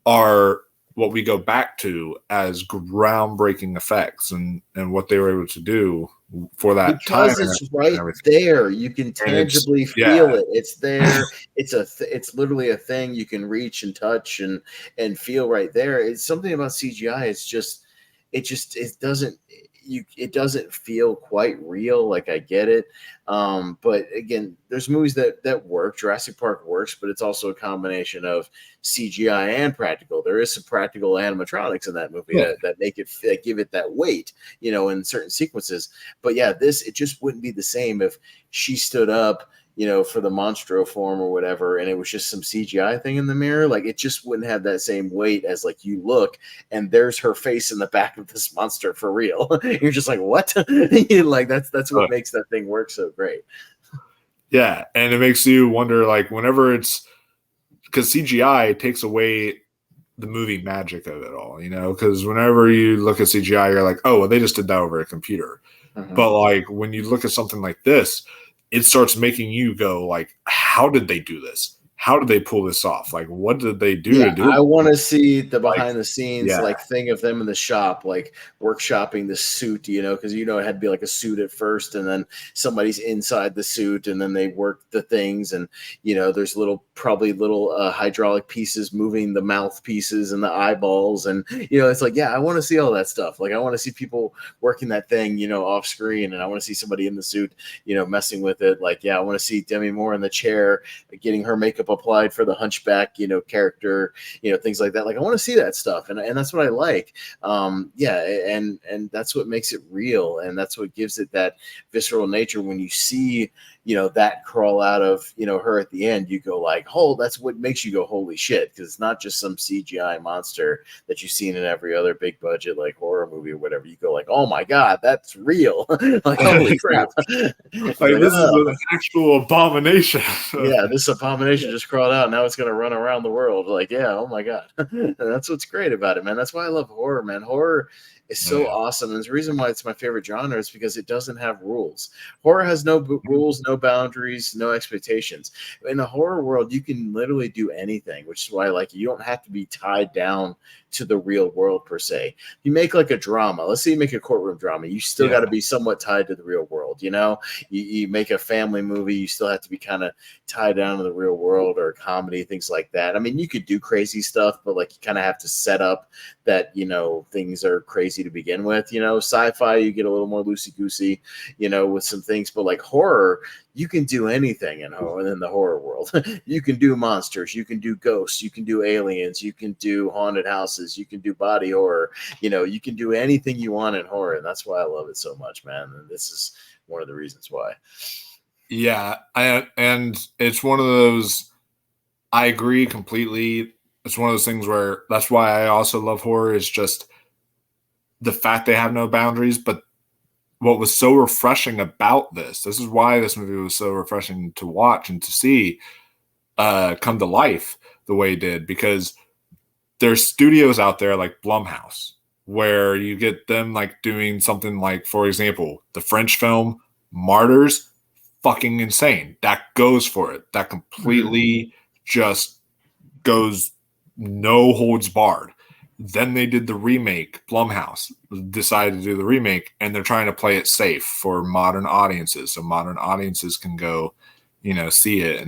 are what we go back to as groundbreaking effects and what they were able to do for that because time. It's right there. You can tangibly feel it. It's there. It's literally a thing you can reach and touch and feel right there. It's something about CGI. It doesn't feel quite real. Like, I get it. But again, there's movies that work. Jurassic Park works, but it's also a combination of CGI and practical. There is some practical animatronics in that movie that make it that give it that weight, in certain sequences. But yeah, it just wouldn't be the same if she stood up, for the monstro form or whatever, and it was just some CGI thing in the mirror. Like, it just wouldn't have that same weight as like you look and there's her face in the back of this monster for real. You're just like, what? Like, that's what makes that thing work so great. Yeah, and it makes you wonder, like, whenever it's because CGI takes away the movie magic of it all, because whenever you look at CGI, you're like, oh, well, they just did that over a computer. But like when you look at something like this, it starts making you go like, how did they do this? How did they pull this off? Like, what did they do to do it? I want to see the behind the scenes thing of them in the shop, like workshopping the suit, because it had to be like a suit at first, and then somebody's inside the suit, and then they work the things, and there's probably little hydraulic pieces moving the mouth pieces and the eyeballs, and it's like, I want to see all that stuff. Like, I want to see people working that thing, off screen, and I want to see somebody in the suit, messing with it. Like, I want to see Demi Moore in the chair getting her makeup applied for the hunchback, character, things like that. Like, I want to see that stuff, and that's what I like. And that's what makes it real, and that's what gives it that visceral nature. When you see, that crawl out of, her at the end, you go like, oh, that's what makes you go, holy shit, because it's not just some CGI monster that you've seen in every other big budget like horror movie or whatever. You go like, oh my god, that's real. Like, holy crap. Like, this is an actual abomination. This abomination just crawled out. Now it's going to run around the world. Like, oh my god. And that's what's great about it, man. That's why I love horror, man. Horror is so awesome. And the reason why it's my favorite genre is because it doesn't have rules. Horror has no rules, no boundaries, no expectations. In the horror world, you can literally do anything, which is why I like it. You don't have to be tied down to the real world per se. You make like a drama. Let's say you make a courtroom drama. You still got to be somewhat tied to the real world. You make a family movie. You still have to be kind of tied down to the real world, or comedy, things like that. I mean, you could do crazy stuff, but like, you kind of have to set up that, things are crazy to begin with. Sci-fi, you get a little more loosey-goosey, with some things, but like horror, you can do anything in the horror world. You can do monsters, you can do ghosts, you can do aliens, you can do haunted houses, you can do body horror. You can do anything you want in horror, and that's why I love it so much, man. And this is one of the reasons why. Yeah, and it's one of those. I agree completely. It's one of those things where that's why I also love horror, is just the fact they have no boundaries. But what was so refreshing about this is why this movie was so refreshing to watch and to see come to life the way it did, because there's studios out there like Blumhouse where you get them like doing something like, for example, the French film Martyrs, fucking insane. That goes for it. That completely just goes no holds barred. Then they did the remake. Blumhouse decided to do the remake, and they're trying to play it safe for modern audiences, so modern audiences can go, see it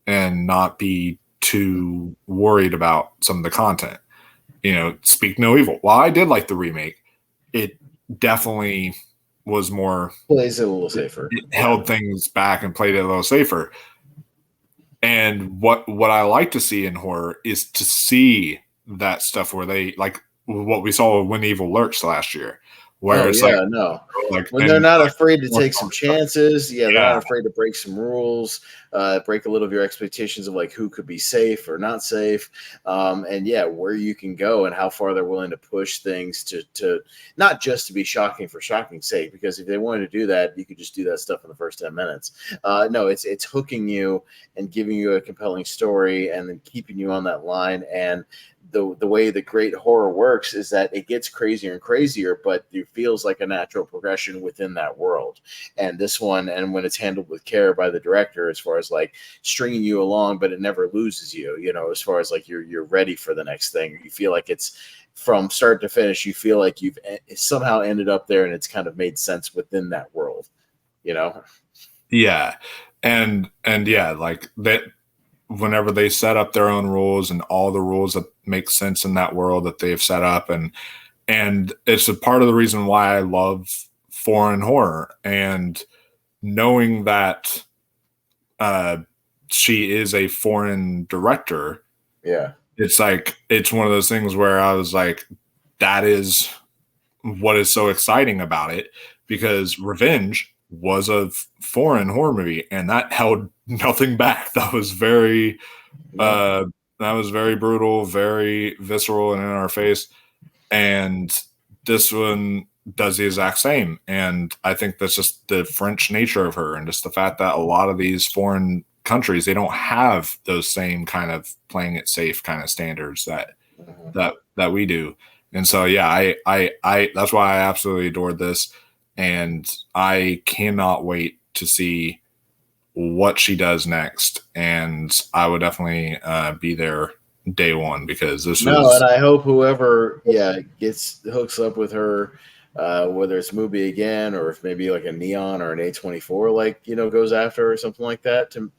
and not be too worried about some of the content. Speak no evil. While I did like the remake, it definitely was more plays it a little safer. It held things back and played it a little safer. And what I like to see in horror is to see that stuff where they, like what we saw with When Evil Lurks last year, where when they're not afraid to take some chances. They're not afraid to break some rules, break a little of your expectations of like who could be safe or not safe, and where you can go and how far they're willing to push things to not just to be shocking for shocking's sake, because if they wanted to do that, you could just do that stuff in the first 10 minutes. No, it's hooking you and giving you a compelling story and then keeping you on that line. And the way the great horror works is that it gets crazier and crazier, but it feels like a natural progression within that world. And this one, and when it's handled with care by the director, as far as like stringing you along, but it never loses you, as far as like you're ready for the next thing. You feel like it's from start to finish. You feel like you've somehow ended up there and it's kind of made sense within that world, Yeah. And like that, whenever they set up their own rules and all the rules that make sense in that world that they've set up. And it's a part of the reason why I love foreign horror, and knowing that she is a foreign director. Yeah. It's like, it's one of those things where I was like, that is what is so exciting about it, because Revenge was a foreign horror movie and that held nothing back. That was very brutal, very visceral and in our face. And this one does the exact same. And I think that's just the French nature of her, and just the fact that a lot of these foreign countries, they don't have those same kind of playing it safe kind of standards that we do. And so, I that's why I absolutely adored this. And I cannot wait to see what she does next. And I would definitely be there day one, because this was. And I hope whoever hooks up with her, whether it's Mubi again, or if maybe like a Neon or an A24 goes after her or something like that to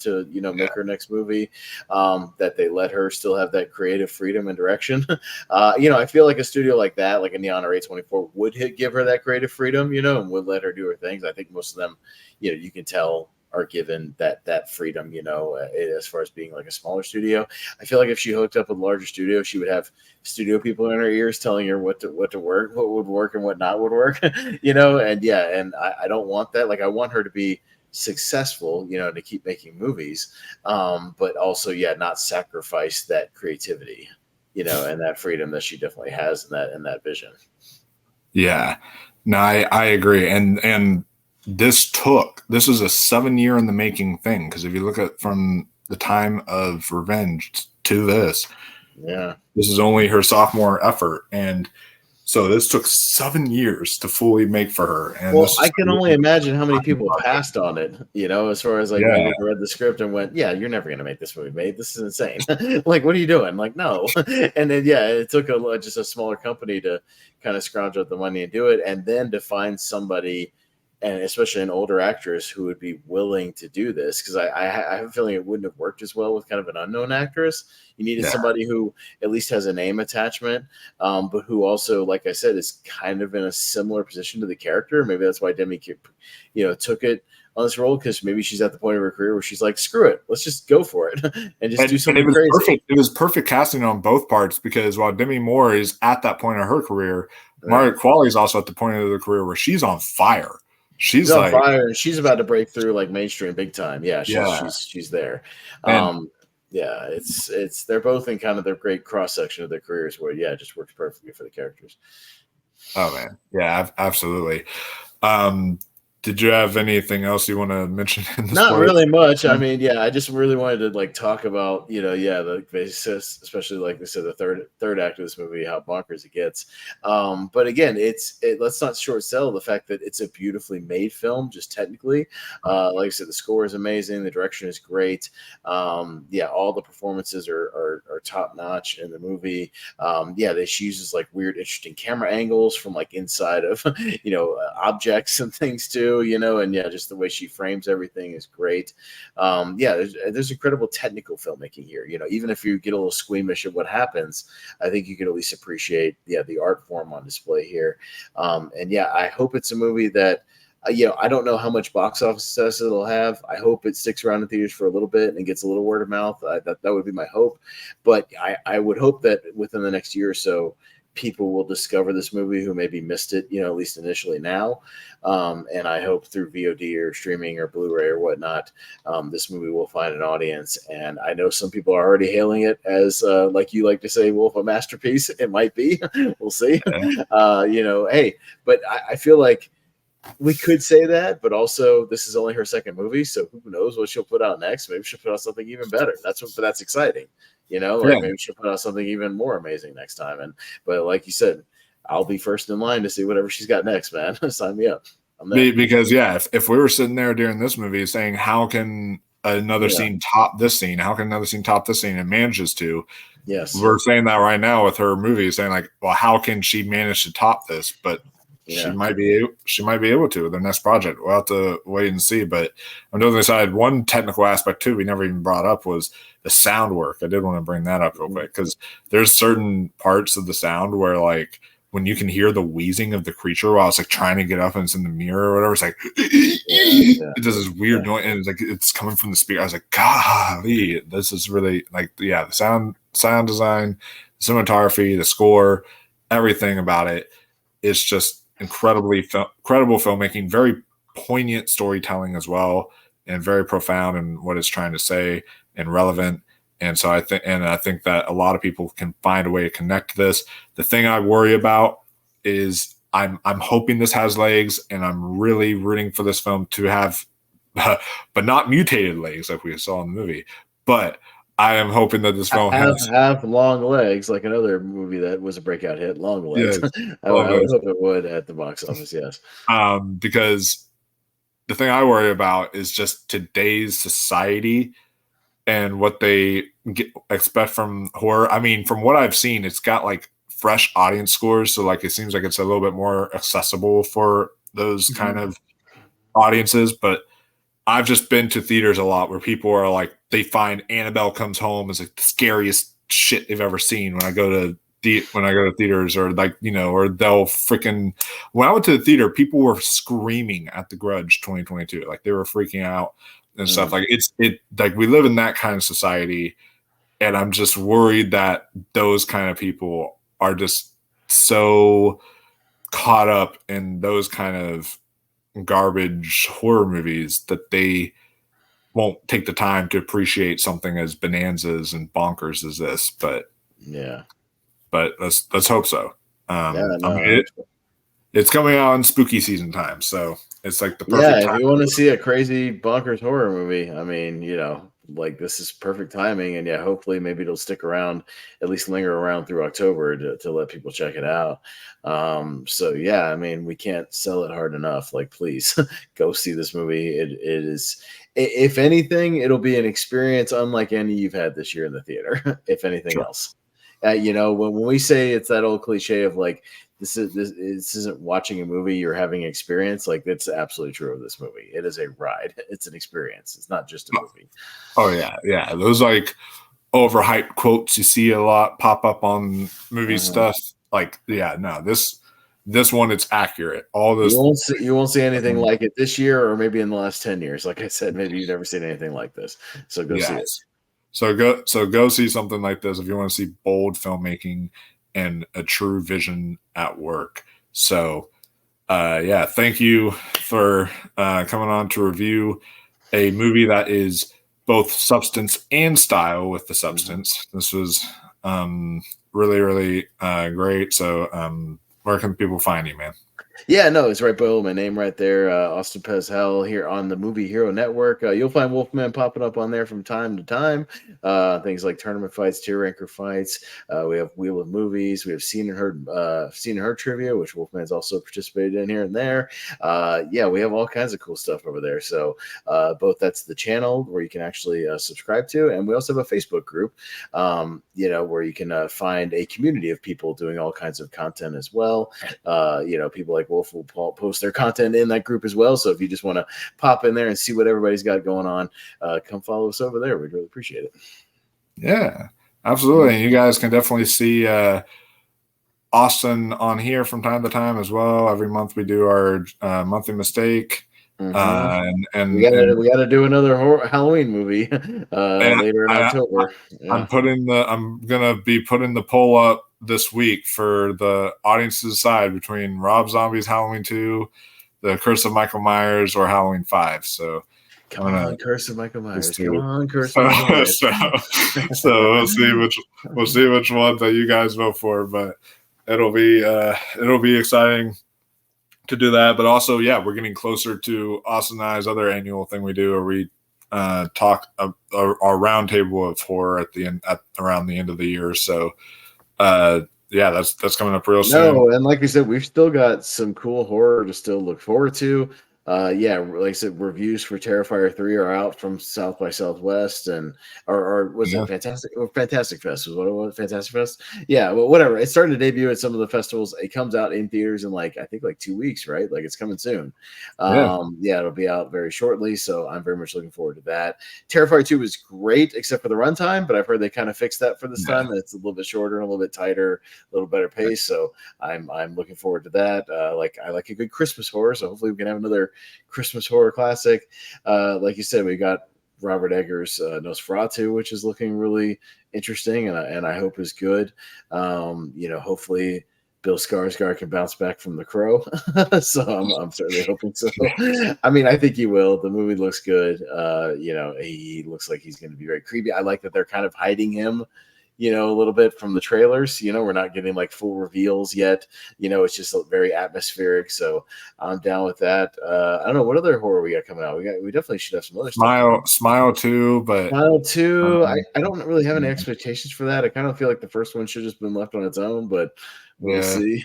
make her next movie, that they let her still have that creative freedom and direction. I feel like a studio like that, like a Neon or A24, would give her that creative freedom, and would let her do her things. I think most of them, you can tell, are given that freedom, as far as being like a smaller studio. I feel like if she hooked up with a larger studio, she would have studio people in her ears telling her what to work, what would work and what not would work, and I don't want that. Like, I want her to be successful, to keep making movies, but also, not sacrifice that creativity, and that freedom that she definitely has in that vision. Yeah, no, I agree. And this is a 7-year in the making thing, because if you look at from the time of Revenge to this is only her sophomore effort, and so this took 7 years to fully make for her. And I can only imagine how many people passed on it, as far as maybe they read the script and went, you're never going to make this movie, mate. This is insane. Like, what are you doing? Like, no. And then, it took just a smaller company to kind of scrounge up the money and do it. And then to find somebody, and especially an older actress, who would be willing to do this, because I have a feeling it wouldn't have worked as well with kind of an unknown actress. You needed somebody who at least has a name attachment, but who also, like I said, is kind of in a similar position to the character. Maybe that's why Demi, took it on this role, because maybe she's at the point of her career where she's like, screw it, let's just go for it and just do something crazy. Perfect. It was perfect casting on both parts, because while Demi Moore is at that point of her career, Margaret Qualley is also at the point of the career where she's on fire. She's on fire. She's about to break through like mainstream big time. She's there. It's they're both in kind of their great cross section of their careers where it just works perfectly for the characters. Oh man, yeah, absolutely. Did you have anything else you want to mention in this Not part? really much. I mean, yeah, I just really wanted to like talk about, yeah, the basis, especially like we said, the third act of this movie, how bonkers it gets. But again, let's not short sell the fact that it's a beautifully made film, just technically. Like I said, the score is amazing, the direction is great. Yeah, all the performances are top notch in the movie. Yeah, she uses like weird, interesting camera angles from like inside of objects and things too, and yeah, just the way she frames everything is great. Yeah, there's incredible technical filmmaking here. Even if you get a little squeamish at what happens, I think you can at least appreciate the art form on display here. And yeah, I hope it's a movie that I don't know how much box office success it'll have. I hope it sticks around in theaters for a little bit and gets a little word of mouth. That would be my hope. But I would hope that within the next year or so, people will discover this movie who maybe missed it, at least initially now. And I hope through VOD or streaming or Blu-ray or whatnot, this movie will find an audience. And I know some people are already hailing it as, like you like to say, Wolf, a masterpiece. It might be. We'll see. Hey, but I feel like we could say that, but also this is only her second movie, so who knows what she'll put out next? Maybe she'll put out something even better. That's exciting, maybe she'll put out something even more amazing next time. But like you said, I'll be first in line to see whatever she's got next, man. Sign me up. I'm there. Because if we were sitting there during this movie saying how can another scene top this scene, how can another scene top this scene, and manages to. Yes, we're saying that right now with her movie, saying like, well, how can she manage to top this? But she might be able to with their next project. We'll have to wait and see. But on the other side, one technical aspect too we never even brought up was the sound work. I did want to bring that up real quick because there's certain parts of the sound where like when you can hear the wheezing of the creature while it's like trying to get up and it's in the mirror or whatever, it's like it does this weird noise and it's like it's coming from the speaker. I was like, golly, this is really like the sound design, cinematography, the score, everything about it. It's just incredible filmmaking, very poignant storytelling as well, and very profound in what it's trying to say and relevant. And so I think that a lot of people can find a way to connect this. The thing I worry about is I'm hoping this has legs, and I'm really rooting for this film to have, but not mutated legs like we saw in the movie. But I am hoping that this film have long legs, like another movie that was a breakout hit. Long legs. Yes. I would hope it would at the box office. Yes. Because the thing I worry about is just today's society and what they expect from horror. I mean, from what I've seen, it's got like fresh audience scores, so like it seems like it's a little bit more accessible for those kind of audiences. But I've just been to theaters a lot where people are like, they find Annabelle Comes Home as like the scariest shit they've ever seen when I go to theaters, or like, or they'll freaking, when I went to the theater, people were screaming at The Grudge 2022. Like they were freaking out and stuff. Like like we live in that kind of society. And I'm just worried that those kind of people are just so caught up in those kind of garbage horror movies that they won't take the time to appreciate something as bonanzas and bonkers as this. But let's hope so. It's coming out in spooky season time, so it's like the perfect time. If you want to see a crazy bonkers horror movie, I mean, like this is perfect timing, and hopefully maybe it'll stick around, at least linger around through October to let people check it out. So I mean, we can't sell it hard enough. Like, please go see this movie. It is, if anything, it'll be an experience unlike any you've had this year in the theater. If anything else, when we say it's that old cliche of like, this isn't watching a movie, you're having an experience. Like, that's absolutely true of this movie. It is a ride. It's an experience. It's not just a movie. Oh yeah. Those like overhyped quotes you see a lot pop up on movie stuff. Like, this one, it's accurate. All this you won't see anything like it this year, or maybe in the last 10 years. Like I said, maybe you've never seen anything like this. So go see it. So go see something like this if you want to see bold filmmaking and a true vision at work. So, thank you for coming on to review a movie that is both substance and style with the substance. This was really, really great. So, where can people find you, man? Yeah, no, it's right below my name right there, Austin Pezhel here on the Movie Hero Network. You'll find Wolfman popping up on there from time to time. Things like tournament fights, tier ranker fights. We have Wheel of Movies. We have Seen and Heard trivia, which Wolfman's also participated in here and there. Yeah, we have all kinds of cool stuff over there. So both that's the channel where you can actually subscribe to, and we also have a Facebook group, where you can find a community of people doing all kinds of content as well. People like Wolf will post their content in that group as well. So if you just want to pop in there and see what everybody's got going on, come follow us over there. We'd really appreciate it. Yeah, absolutely. And you guys can definitely see Austin on here from time to time as well. Every month we do our monthly mistake. And we gotta do another Halloween movie later in October. I'm gonna be putting the poll up this week for the audience to decide between Rob Zombie's Halloween 2, The Curse of Michael Myers, or Halloween 5. So come on, Curse of Michael Myers. Come on, Curse of Michael Myers. So we'll see which one that you guys vote for, but it'll be exciting to do that. But also, yeah, we're getting closer to Austin and I's other annual thing we do, where we talk our roundtable of horror around the end of the year. So yeah, that's coming up real soon. No, and like we said, we've still got some cool horror to still look forward to. Yeah, like I said, reviews for Terrifier 3 are out from South by Southwest, and or was it Fantastic? Or Fantastic Fest was what it was. Fantastic Fest. Yeah, well, whatever. It's starting to debut at some of the festivals. It comes out in theaters in I think 2 weeks, right? Like it's coming soon. Yeah, it'll be out very shortly. So I'm very much looking forward to that. Terrifier 2 was great, except for the runtime, but I've heard they kind of fixed that for this time, and it's a little bit shorter and a little bit tighter, a little better pace. So I'm looking forward to that. I like a good Christmas horror, so hopefully we can have another Christmas horror classic. Like you said, we got Robert Eggers' Nosferatu, which is looking really interesting, and I hope is good. Hopefully Bill Skarsgård can bounce back from The Crow. So I'm certainly hoping so. I mean, I think he will. The movie looks good. He looks like he's going to be very creepy. I like that they're kind of hiding him, a little bit from the trailers. We're not getting full reveals yet. It's just very atmospheric. So I'm down with that. I don't know what other horror we got coming out. We definitely should have some other stuff. Smile 2, but Smile 2. I don't really have any expectations for that. I kind of feel like the first one should have just been left on its own, but we'll see.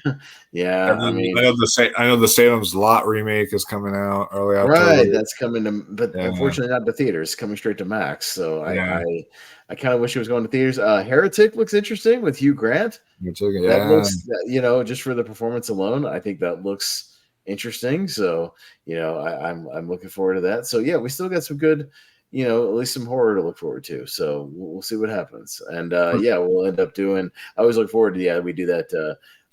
Yeah, I know the Salem's Lot remake is coming out early October. Right, that's coming to, but unfortunately not to theaters. It's coming straight to Max. So I kind of wish it was going to theaters. Heretic looks interesting with Hugh Grant. That looks, just for the performance alone, I think that looks interesting. So I'm looking forward to that. So yeah, we still got some good, at least some horror to look forward to. So we'll see what happens. And we'll end up doing. I always look forward to we do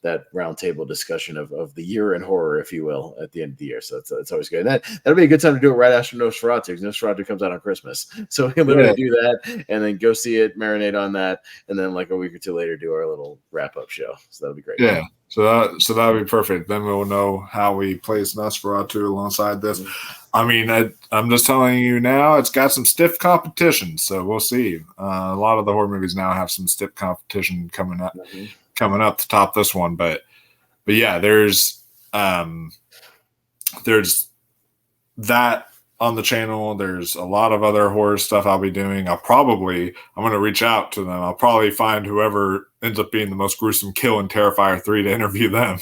that roundtable discussion of the year in horror, if you will, at the end of the year. So that's always good. And that'll be a good time to do it right after Nosferatu, because Nosferatu comes out on Christmas. So we can literally do that and then go see it, marinate on that, and then a week or two later do our little wrap-up show. So that'll be great. Yeah. So that'll be perfect. Then we'll know how we place Nosferatu alongside this. I mean, I'm just telling you now, it's got some stiff competition. So we'll see. A lot of the horror movies now have some stiff competition coming up. Coming up to top this one, but yeah, there's that on the channel. There's a lot of other horror stuff I'll be doing. I'm going to reach out to them. I'll probably find whoever ends up being the most gruesome kill in Terrifier 3 to interview them,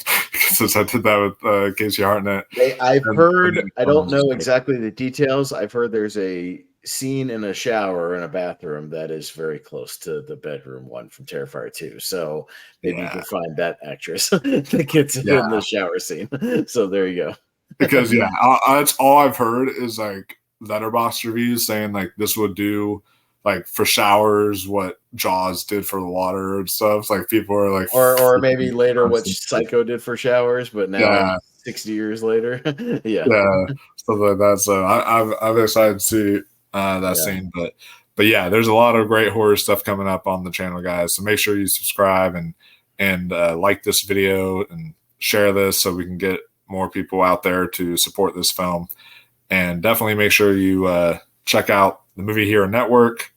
since I did that with Casey Hartnett. I've heard, I don't know exactly the details. I've heard there's a scene in a shower in a bathroom that is very close to the bedroom one from Terrifier 2. So maybe you can find that actress that gets in the shower scene. So there you go. Because that's all I've heard is letterbox reviews saying this would do for showers what Jaws did for the water and stuff. People are or maybe later what Psycho did for showers, but now 60 years later. Stuff like that. So I'm excited to see that scene, but yeah, there's a lot of great horror stuff coming up on the channel, guys. So make sure you subscribe and like this video and share this so we can get more people out there to support this film. And definitely make sure you check out the Movie Hero Network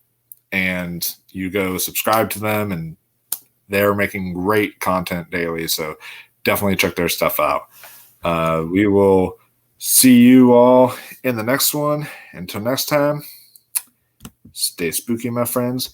and you go subscribe to them, and they're making great content daily. So definitely check their stuff out. We will see you all in the next one. Until next time, stay spooky, my friends.